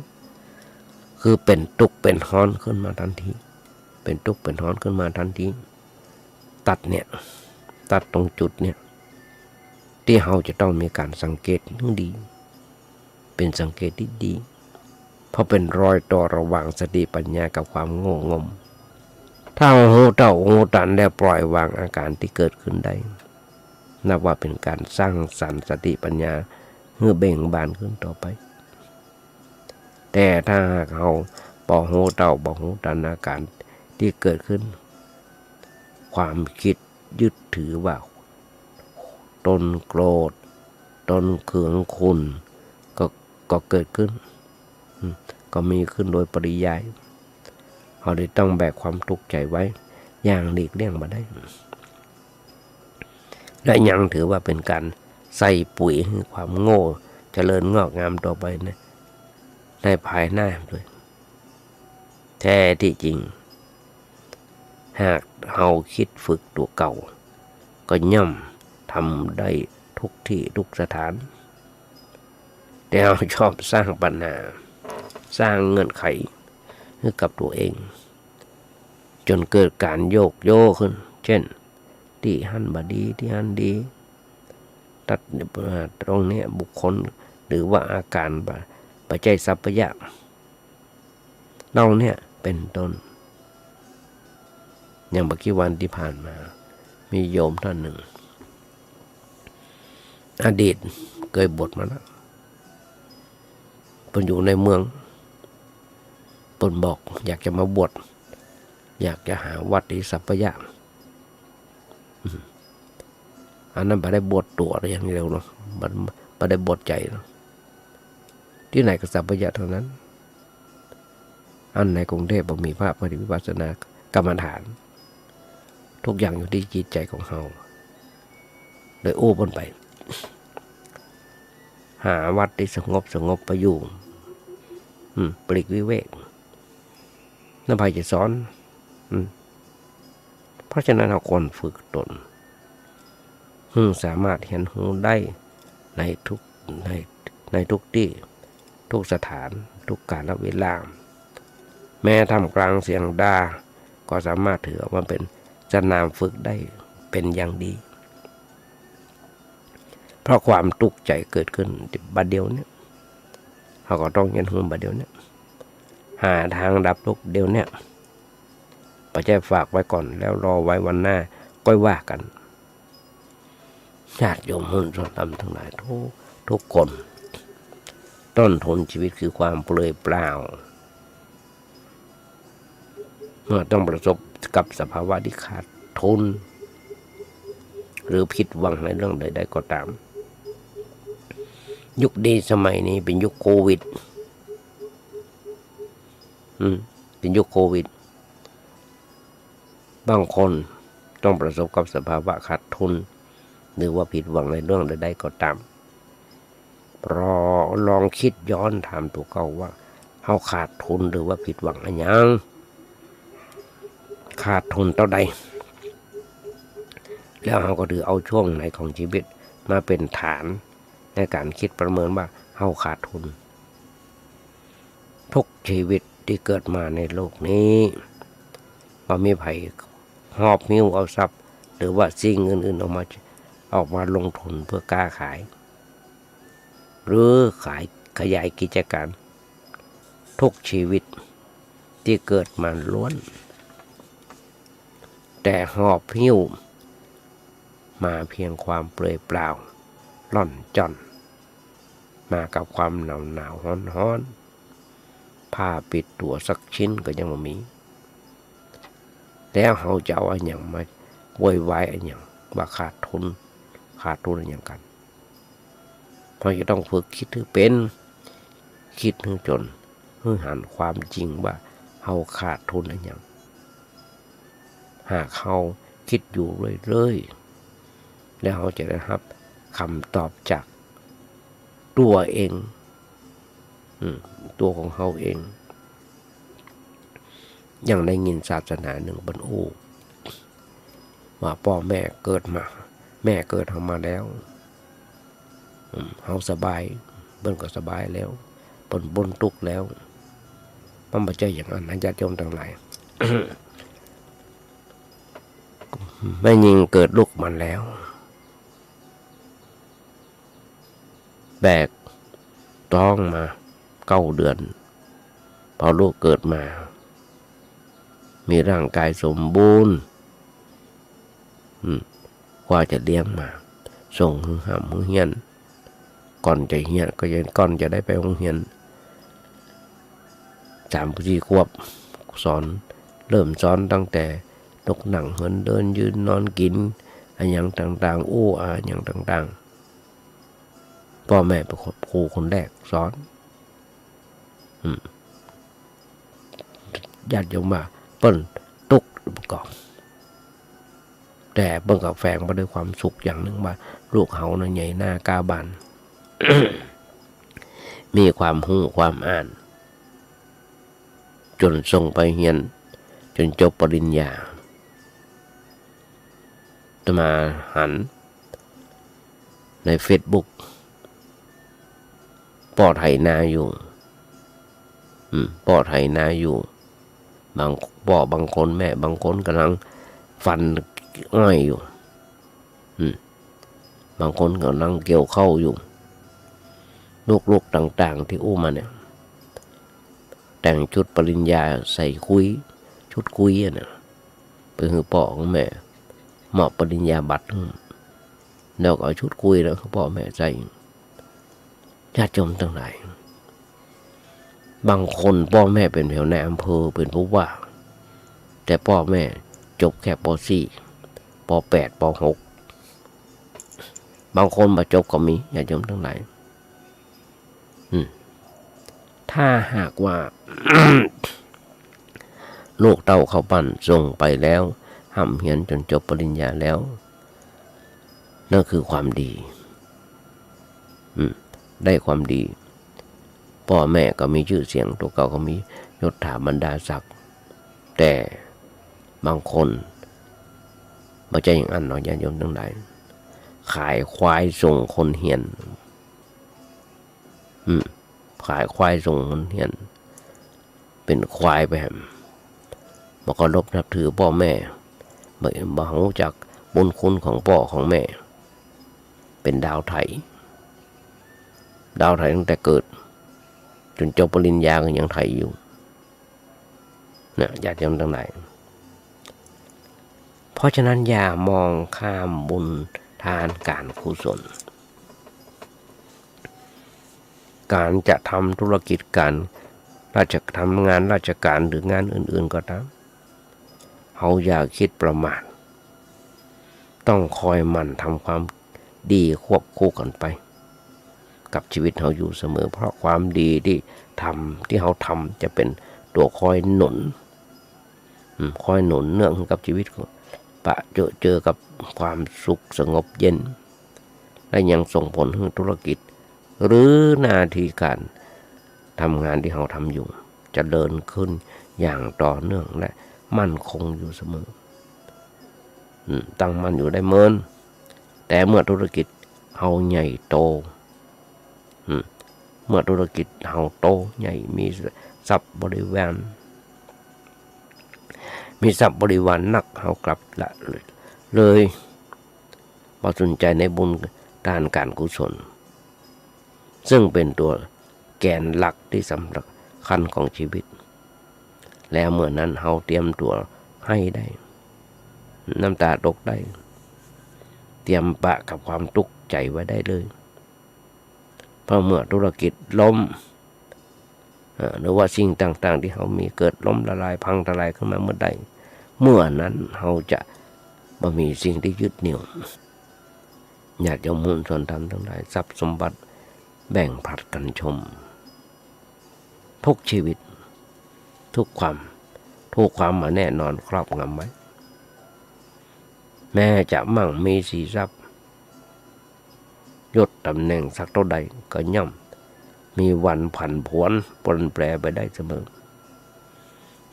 คือเป็นทุกข์เป็นร้อนขึ้นมาทันทีเป็นทุกข์เป็นร้อนขึ้นมาทันทีตัดตรงจุดเนี่ยที่เราจะต้องมีการสังเกตดีเป็นสังเกตที่ดีเพราะเป็นรอยต่อระหว่างสติปัญญากับความโง่งมถ้าหูเต่าหูตันแล้วปล่อยวางอาการที่เกิดขึ้นได้นับว่าเป็นการสร้างสรรค์สติปัญญาเพื่อเบ่งบานขึ้นต่อไปแต่ถ้าเราปล่อยหูเต่าปล่อยหูตันอาการที่เกิดขึ้นความคิดยึดถือว่าตนโกรธตนเคืองคุณก็เกิดขึ้นก็มีขึ้นโดยปริยายเราได้ต้องแบกความทุกข์ใจไว้อย่างหลีกเลี่ยงมาได้และยังถือว่าเป็นการใส่ปุ๋ยให้ความโง่เจริญงอกงามต่อไปในภายหน้าด้วยแท้ที่จริงหากเราคิดฝึกตัวเก่าก็ย่อมทำได้ทุกที่ทุกสถานแต่เราชอบสร้างปัญหาสร้างเงื่อนไขให้กับตัวเองจนเกิดการโยกโย่ขึ้นเช่นที่หันบดีที่หันดีตัดตรงนี้บุคคลหรือว่าอาการปัจจัยสัพพยะเราเนี่ยเป็นต้นอย่างเมื่อกี้วันที่ผ่านมามีโยมท่านหนึ่งอดีตเคยบวชมาแล้วเป็นอยู่ในเมืองเพิ่นบอกอยากจะมาบวชอยากจะหาวัดที่สัพพยะอันนั้นไม่ได้บวชตัวอะไรอย่างเดียวเนาะมันไม่ได้บวชใจเนาะที่ไหนก็สัพพยะเท่านั้นอันในกรุงเทพมีพระปฏิวิปัสสนากรรมฐานทุกอย่างอยู่ที่จิตใจของเราโดยโอ้บนไปหาวัดที่สงบไปอยู่ปลีกวิเวกนั่นไปจะสอนเพราะฉะนั้นเราควรฝึกตนสามารถเห็นหูได้ในทุกที่ทุกสถานทุกกาลเวลาแม้ทำกลางเสียงด่าก็สามารถถือว่าเป็นสนามฝึกได้เป็นอย่างดีเพราะความทุกข์ใจเกิดขึ้นบัดเดียวเนี่ยเราก็ต้องเห็นหูบัดเดียวเนี่ยหาทางดับทุกข์เดียวเนี่ยปัจจัยฝากไว้ก่อนแล้วรอไว้วันหน้าก็ว่ากันญาติโยมหุ้นส่วนธรรมทั้งหลายทุกคนต้นทุนชีวิตคือความเปลือยเปล่าเมื่อต้องประสบกับสภาวะที่ขาดทุนหรือผิดหวังในเรื่องใดๆก็ตามยุคนี้สมัยนี้เป็นยุคโควิดเป็นยุคโควิดบางคนต้องประสบกับสภาวะขาดทุนหรือว่าผิดหวังในเรื่องใดๆก็ตามลองคิดย้อนถามตัวเก่าว่าเขาขาดทุนหรือว่าผิดหวังอะไรยังขาดทุนเท่าใดแล้วเขาก็ถือเอาช่วงไหนของชีวิตมาเป็นฐานในการคิดประเมินว่าเขาขาดทุนทุกชีวิตที่เกิดมาในโลกนี้ว่ามีไผหอบหิ้วเอาทรัพย์หรือว่าสิ่งอื่นๆออกมาลงทุนเพื่อกล้าขายหรือขยายกิจการ ทุกชีวิตที่เกิดมาล้วนแต่หอบหิ้วมาเพียงความเปลือยเปล่าล่อนจ้อนมากับความหนาวหนาวฮ้อนฮ้อนผ้าปิดตัวสักชิ้นก็ยังไม่มีแล้วเขาจะเอาอะไรอย่างมาโวยวายอะไรอย่างว่าขาดทุนอะไรอย่างกันเพราะจะต้องฝึกคิดให้เป็นคิดให้จนให้หันความจริงว่าเขาขาดทุนอะไรอย่างหากเขาคิดอยู่เรื่อยๆแล้วเขาจะได้รับคำตอบจากตัวเองตัวของเขาเองยังได้ยินศาสนาหนึ่งบรรลุว่าพ่อแม่เกิดมาแม่เกิดทำมาแล้วเขาสบายเบิ้นก็สบายแล้วบนทุกข์แล้วมันไม่ใช่อย่างนั้นนะญาติโยมทั้งหลาย แม่ยิงเกิดลูกมันแล้วแบกท้องมา9 เดือนพอลูกเกิดมามีร่างกายสมบูรณ์กว่าจะเลี้ยงมาส่งหามเฮียนก่อนจะเฮียนก็ยังก่อนจะได้ไปโรงเรียน3-4 ขวบสอนเริ่มสอนตั้งแต่ตกหนังเหินเดินยืนนอนกินอะไรอย่างต่างๆอย่างต่างๆพ่อแม่เป็นครูคนแรกสอนญาติโยมมาเปิ้นตุกประกอบแต่เบิ่งกับแฝงมาด้วยความสุขอย่างหนึ่งว่าลูกเขาน่ะใหญ่หน้ากาบาน มีความหูความอ่านจนส่งไปเรียนจนจบปริญญาจะมาหันใน Facebook พ่อไถนาอยู่พ่อไถนาอยู่บางคนแม่บางคนกำลังฟันอ้อยอยู่บางคนกำลังเกี่ยวข้าวอยู่ลูกๆต่างๆที่อุ้มมาเนี่ยแต่งชุดปริญญาใส่ชุดคุยเนี่ยไปให้พ่อของแม่มอบปริญญาบัตรแล้วก็เอาชุดคุยแล้วพ่อแม่ใส่ญาติโยมทั้งหลายบางคนพ่อแม่เป็นแถวในอำเภอเป็นผู้ว่าแต่พ่อแม่จบแค่ป.4 ป.8 ป.6 บางคนมาจบก็มีญาติโยมทั้งหลายถ้าหากว่า ลูกเต้าเขาปั้นส่งไปแล้วห่ำเหียนจนจบปริญญาแล้วนั่นคือความดีได้ความดีพ่อแม่ก็มีชื่อเสียงตัวเก่าก็มียศถาบรรดาศักดิ์แต่บางคนไม่ใช่อย่างนั้นหรอกญาติโยมทั้งหลายขายควายส่งคนเหียนขายควายส่งคนเหียนเป็นควายไปมาก็ลบนับถือพ่อแม่ไม่รู้จักบุญคุณของพ่อของแม่เป็นดาวไถตั้งแต่เกิดจนจบปริญญาก็ยังไถอยู่นะญาติโยมทั้งหลายเพราะฉะนั้นอย่ามองข้ามบุญทานการกุศลการจะทำธุรกิจการทำงานราชการหรืองานอื่นๆก็ตามเขาอย่าคิดประมาทต้องคอยหมั่นทำความดีควบคู่กันไปกับชีวิตเขาอยู่เสมอเพราะความดีที่เขาทำจะเป็นตัวคอยหนุนเนื่องกับชีวิตเจอกับความสุขสงบเย็นและยังส่งผลให้ธุรกิจหรือหน้าที่การทำงานที่เขาทำอยู่จะเดินขึ้นอย่างต่อเนื่องและมั่นคงอยู่เสมอตั้งมั่นอยู่ได้เมินแต่เมื่อธุรกิจเขาใหญ่โตเมื่อธุรกิจเขาโตใหญ่มีทรัพย์บริวารนักเขากลับละเลยพอสนใจในบุญด้านการกุศลซึ่งเป็นตัวแกนหลักที่ ขั้นของชีวิตแล้วเมื่อนั้นเฮาเตรียมตัวให้ได้น้ำตาตกได้เตรียมปะกับความทุกข์ใจไว้ได้เลยเพราะเมื่อธุรกิจล้มหรือว่าสิ่งต่างๆที่เขามีเกิดล้มละลายพังทลายขึ้นมาเมื่อใดเมื่อนั้นเขาจะบ่มีสิ่งที่ยึดเหนี่ยวญาติโยมมูลชนธรรมทั้งหลายทรัพย์สมบัติแบ่งผลัดกันชมทุกชีวิตทุกความมาแน่นอนครอบงำไว้แม้จะมั่งมีสีทรัพย์ยศตำแหน่งสักเท่าใดก็ย่อมมีวันผันผวนปรนแปรไปได้เสมอ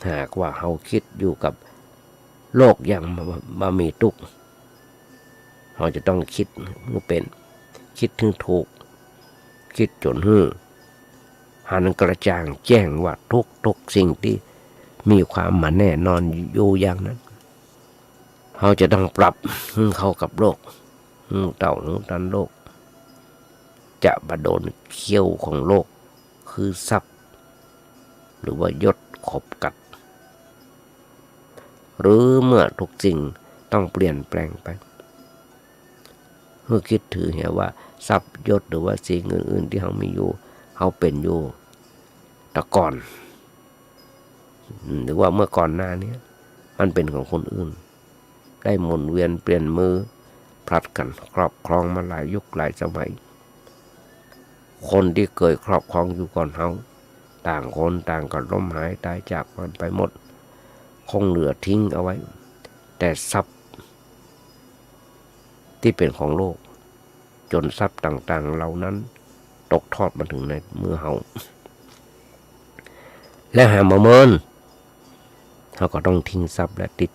หากว่าเราคิดอยู่กับโลกอย่างมามีทุกข์เราจะต้องคิดให้เป็นคิดถึงถูกคิดจนหันกระจ่างแจ้งว่าทุกสิ่งที่มีความมาแน่นอนอยู่อย่างนั้นเราจะต้องปรับเข้ากับโลกเต่าตันโลกจะบาโดนเขี้ยวของโลกคือทรัพย์หรือว่ายศขบกัดหรือเมื่อทุกสิ่งต้องเปลี่ยนแปลงไปเมื่อคิดถือเห็นว่าทรัพย์ยศหรือว่าสิ่งอื่นๆที่เขามีอยู่เขาเป็นอยู่แต่ก่อนหรือว่าเมื่อก่อนหน้านี้มันเป็นของคนอื่นได้หมุนเวียนเปลี่ยนมือผลัดกันครอบครองมาหลายยุคหลายสมัยคนที่เคยครอบครองอยู่ก่อนเขาต่างคนต่างก็ล้มหายตายจากมันไปหมดคงเหลือทิ้งเอาไว้แต่ทรัพย์ที่เป็นของโลกจนทรัพย์ต่างๆเหล่านั้นตกทอดมาถึงในมือเขาและหามาเมินเขาก็ต้องทิ้งทรัพย์และติด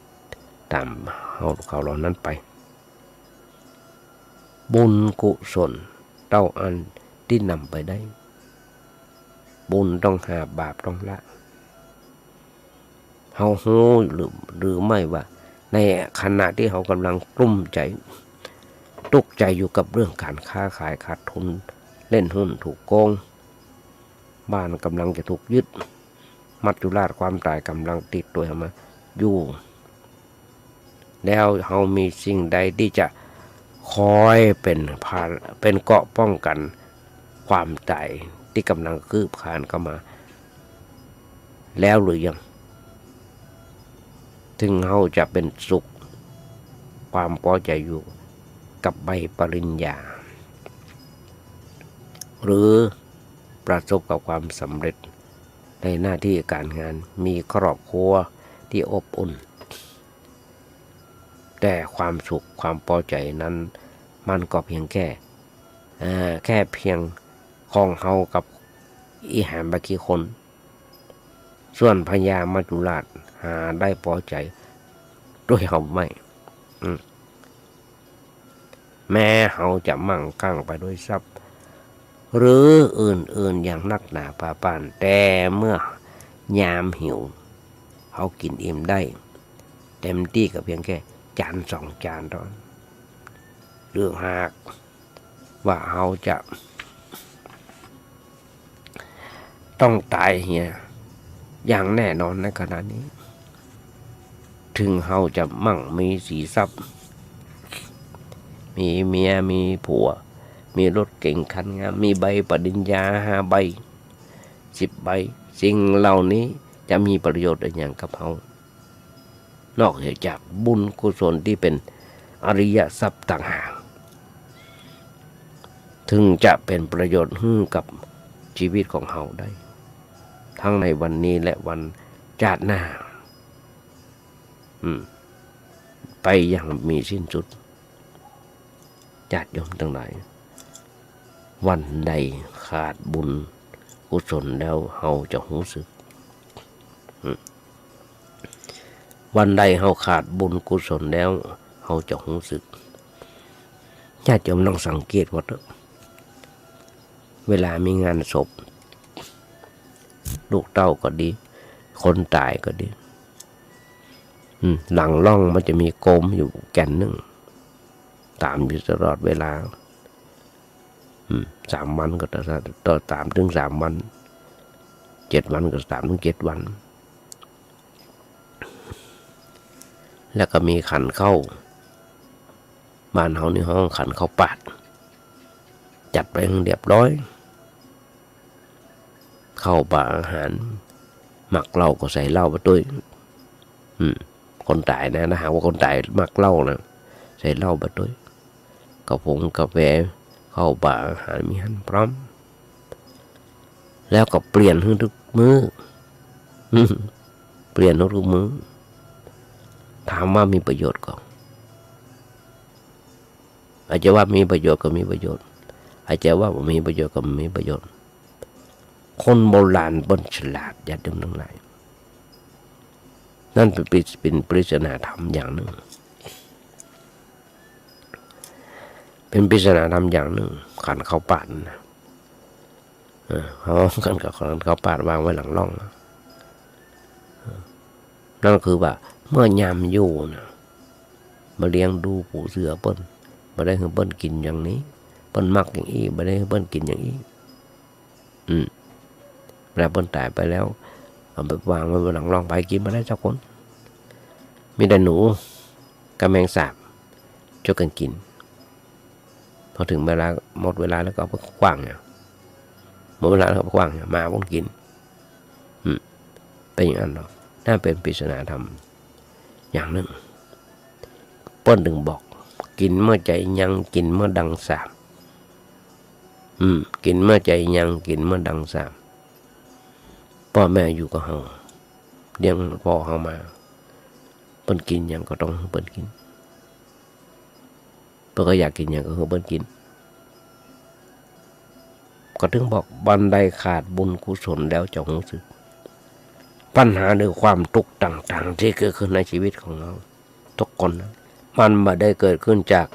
ตามเขาเหล่านั้นไปบุญกุศลเต้าอันที่นำไปได้บุญต้องหาบาปต้องละเขาหูหรือไม่ว่าในขณะที่เขากำลังกลุ้มใจทุกข์ใจอยู่กับเรื่องการค้าขายขาดทุนเล่นหุ้นถูกโกงบ้านกำลังจะถูกยึดมัจจุราชความตายกำลังติดตัวมาอยู่แล้วเขามีสิ่งใดที่จะคอยเป็นเกราะป้องกันความตายที่กำลังคืบคลานเข้ามาแล้วหรือยังถึงเขาจะเป็นสุขความพอใจอยู่กับใบปริญญาหรือประสบกับความสำเร็จในหน้าที่การงานมีครอบครัวที่อบอุ่นแต่ความสุขความพอใจนั้นมันก็เพียงแค่เพียงของเฮากับอีหามบากี่คนส่วนพญามัจจุราชหาได้พอใจด้วยเฮาไม่แม้เฮาจะมั่งคั่งไปด้วยทรัพย์หรืออื่นๆอย่างนักหนาป่าปานแต่เมื่อยามหิวเฮากินอิ่มได้เต็มที่ก็เพียงแค่จาน2 จานเท่านั้นเรื่องหากว่าเฮาจะต้องตายเหียอย่างแน่นอนในขณะนี้ถึงเฮาจะมั่งมีสีทรัพย์มีเมียมีผัวมีรถเก่งคันงามมีใบปริญญา5 ใบ 10 ใบสิ่งเหล่านี้จะมีประโยชน์อย่างกับเฮานอกจากบุญกุศลที่เป็นอริยทรัพย์ต่างหากถึงจะเป็นประโยชน์กับชีวิตของเฮาได้ทั้งในวันนี้และวันชาติหน้าไปอย่างมีสิ้นสุดญาติโยมทั้งหลายวันใดขาดบุญกุศลแล้วเฮาจะรู้สึกวันใดเฮาขาดบุญกุศลแล้วเฮาจะรู้สึกญาติโยมต้องสังเกตว่าเวลามีงานศพลูกเต้าก็ดีคนตายก็ดีหลังล่องมันจะมีโกมอยู่แก่นหนึ่งตามอยู่ตลอดเวลา3 วันก็ต่อ3 ถึง 3 วัน 7 วันก็3 ถึง 7 วันแล้วก็มีขันเข้าบ้านเฮาในห้องขันเข้าปาดจัดไปเรียบร้อยเข้าป่าอาหารหมักเหล้าก็ใส่เหล้าไปด้วยคนตายนะหากว่าคนตายหมักเหล้านะใส่เหล้าไปด้วยกากาแฟเข้าป่าอาหารมีหันพร้อมแล้วก็เปลี่ยนทุกมื้อเปลี่ยนทุกมื้อถามว่ามีประโยชน์ก็อาจจะว่ามีประโยชน์ก็มีประโยชน์อาจจะว่าไม่มีประโยชน์ก็ไม่มีประโยชน์คนโบราณบนฉลาดอย่าดึงทั้งหลายนั่นเป็นปริศนาธรรมอย่างหนึ่งเป็นปริศนาธรรมอย่างหนึ่งขันเข้าปาดนะเขาขันเข้าปาดวางไว้หลังร่องนั่นคือว่าเมื่อยามอยู่นะมาเลี้ยงดูผู้เสือเปิ้นมาได้ให้เปิ้นกินอย่างนี้เปิ้นมักอย่างนี้มาได้ให้เปิ้นกินอย่างนี้แล้วเปิ้นตายไปแล้วเอาไปวางไว้บนหลังร่องไปกินมาได้เจ้าคนมีแต่หนูกับแมงสาบช่วยกันกินพอถึงเวลาหมดเวลาแล้วก็เอาไปขว้างเนี่ยหมดเวลาแล้วก็เอาไปขว้างเนี่ยมาบนกินเป็นอย่างนั้นหรอกน่าเป็นปริศนาธรรมอย่างหนึ่งเปิ้นถึงบอกกินเมื่อใจยังกินเมื่อดังสาบกินเมื่อใจยังกินเมื่อดังสาบพ่อแม่อยู่กับเฮาเลี้ยงพ่อเฮามาเปิ้นกินยังก็ต้องเปิ้นกินเปิ้นก็อยากกินยังก็เปิ้นกินก็ถึงบอกบันไดขาดบุญกุศลแล้วจะรู้สึกปัญหาหรือความทุกข์ต่างๆที่เกิดขึ้นในชีวิตของเราทุกคนนะมันไม่ได้เกิดขึ้นจาก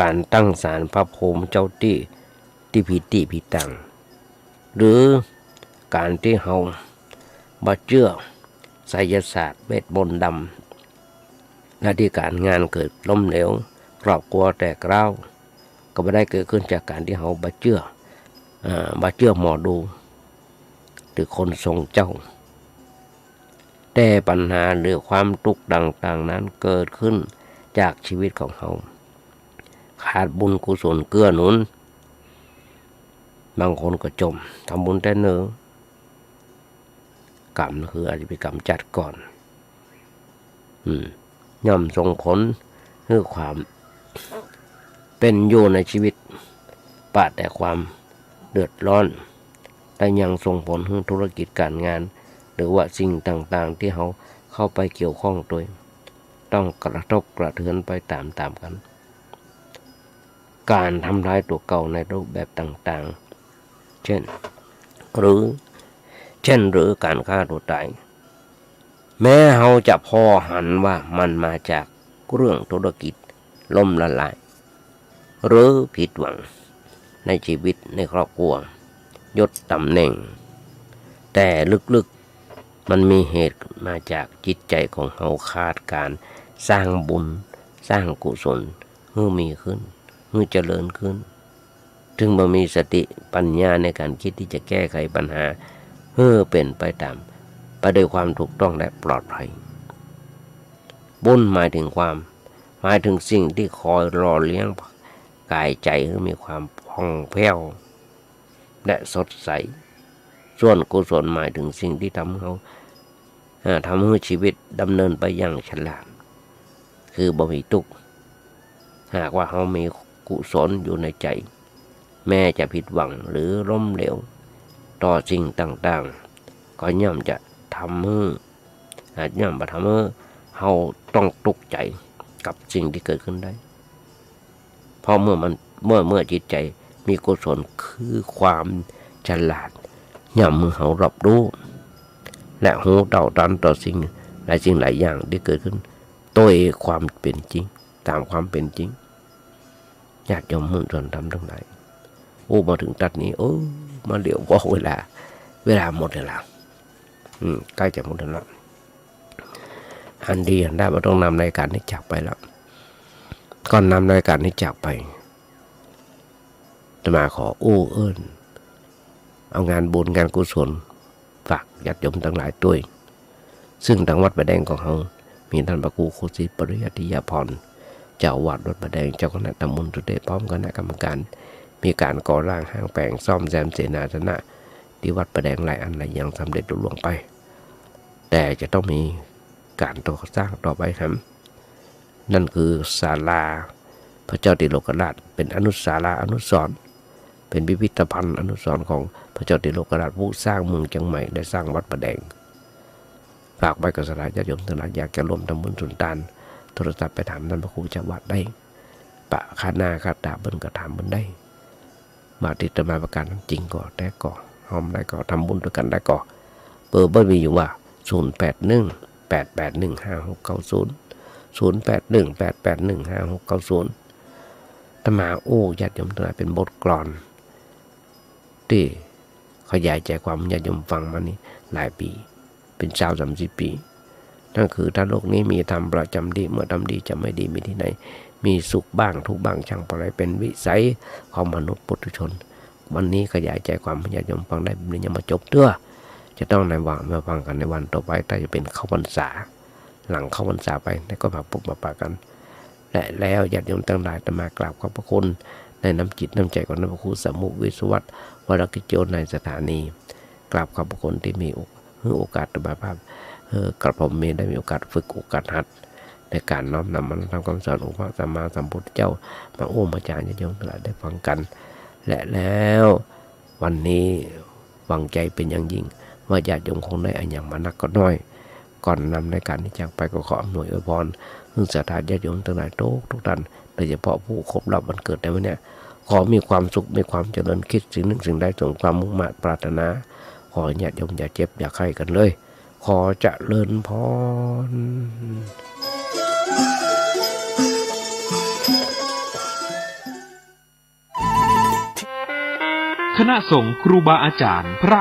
การตั้งศาลพระพรหมเจ้าที่ผิดตังหรือการที่เฮาบ่เชื่อไสยศาสตร์เวทมนต์ดำหน้าที่การงานเกิดล้มเหลวครอบครัวแตกร้าวก็ไม่ได้เกิดขึ้นจากการที่เฮาบ่เชื่อหมอดูหรือคนทรงเจ้าแต่ปัญหาหรือความทุกข์ต่างๆนั้นเกิดขึ้นจากชีวิตของเขาขาดบุญกุศลเกื้อหนุนบางคนก็จมทำบุญแต่เนื้อกรรมคืออาจจะเป็นกรรมจัดก่อนย่อมส่งผลให้ความเป็นอยู่ในชีวิตปาดแต่ความเดือดร้อนแต่ยังส่งผลให้ธุรกิจการงานหรือว่าสิ่งต่างๆที่เขาเข้าไปเกี่ยวข้องโดยต้องกระทบกระเทือนไปตามกันการทำลายตัวเก่าในรูปแบบต่างๆเช่นหรือการฆ่าตัวตายแม้เขาจะพอหันว่ามันมาจากเรื่องธุรกิจล่มละลายหรือผิดหวังในชีวิตในครอบครัวยศตำแหน่งแต่ลึกๆมันมีเหตุมาจากจิตใจของเขาขาดการสร้างบุญสร้างกุศลให้มีขึ้นให้เจริญขึ้นถึงบ่มีสติปัญญาในการคิดที่จะแก้ไขปัญหาให้เป็นไปด้วยความถูกต้องและปลอดภัยบุญหมายถึงสิ่งที่คอยรอเลี้ยงกายใจให้มีความผ่องแผ้วและสดใสส่วนกุศลหมายถึงสิ่งที่ทำให้ชีวิตดำเนินไปอย่างฉลาดคือบ่มีทุกข์หากว่าเขามีกุศลอยู่ในใจแม้จะผิดหวังหรือล้มเหลวต่อสิ่งต่างๆก็ย่อมจะทำให้เขาต้องตกใจกับสิ่งที่เกิดขึ้นได้เพราะเมื่อจิตใจมีกุศลคือความฉลาดย่อมมือเขารับรู้และหูเต่าตันต่อสิ่งหลายอย่างที่เกิดขึ้นโดยความเป็นจริงตามความเป็นจริงญาติโยมมุ่งส่วนทำทั้งหลายมาถึงตัดนี้มาเดี๋ยวก็เวลาหมดแล้วใกล้จะหมดแล้วอันดีอันได้มาต้องนำรายการนี้จากไปแล้วก่อนนำรายการนี้จากไปจะมาขอเอางานบุญงานกุศล ฝากญาติโยมทั้งหลายด้วยซึ่งทางวัดประแดงของเรามีท่านพระครูโคสิปริยัติยาพรเจ้าอาวาสวัดประแดงเจ้าคณะตำบลสุเดชพร้อมคณะกรรมการมีการก่อร่างห้างแปลงซ่อมแซมเสนาสนะที่วัดประแดงหลายอันหลายอย่างสำเร็จลุล่วงไปแต่จะต้องมีการต่อสร้างต่อไปครับนั่นคือศาลาพระเจ้าติโลกราชเป็นอนุศาลาอนุสรณ์เป็นพิพิธภัณฑ์อนุสรณ์ของพระเจ้าติโลกราชผู้สร้างเมืองเชียงใหม่และสร้างวัดประแดงฝากไว้กับสถานญาติโยมทั้งหลายอยากจะร่วมทำบุญสุนทานโทรศัพท์ไปถามท่านพระครูเจ้าวัดได้ปะคาหน้าคาตาเบิ้ลก็ถามเบิ้ลได้มาติดตมาประการจริงก็แต่ก็หอมได้ก็ทำบุญด้วยกันได้ก็เบอร์เบิ้ลมีอยู่ว่า0818815690 0818815690ธรรมาโอ้ญาติโยมทั้งหลายเป็นบทกลอนที่ขยายใจความญาติโยมฟังมานี่หลายปีเป็น30 ปีนั่นคือถ้าโลกนี้มีธรรมประจำดีเมื่อทำดีจะไม่ดีมีที่ไหนมีสุขบ้างทุกบ้างช่างปล่อยเป็นวิสัยของมนุษย์ปุถุชนวันนี้ขยายใจความญาติโยมฟังได้แบบนี้ยังมาจบเตื้อจะต้องในวันมาฟังกันในวันต่อไปถ้าจะเป็นเข้าพรรษาหลังเข้าพรรษาไปแล้วก็มาพบมาปะกันและแล้วญาติโยมทั้งหลายจะมากราบขอบพระคุณในน้ำจิตน้ำใจของท่านพระครูสมุวิศวัตรวรกิจโจในสถานีกราบขอบพระคุณที่มีโอกาสมาภาพกระผมมีได้มีโอกาสฝึกโอกาสหัดในการน้อมนำมันทำคำสอนของพระสัมมาสัมพุทธเจ้ามาโอ้มาจารย์ญาติโยมทั้งหลายได้ฟังกันและแล้ววันนี้หวังใจเป็นอย่างยิ่งว่าญาติโยมคงได้อันอย่างมานักก็น้อยก่อนนำในการที่จากไปก็ขออำนวยอวยพรซึ่งศรัทธาญาติโยมทั้งหลายทุกท่านโดยเฉพาะผู้ครบรอบวันเกิดในวันนี้ขอมีความสุขมีความเจริญคิดสิ่งหนึ่งสิ่งใดสมความมุ่งมั่นปรารถนาขอญาติโยมอย่าเจ็บอย่าไข้กันเลยขอเจริญพร
คณะสงฆ์ครูบาอาจารย์พระ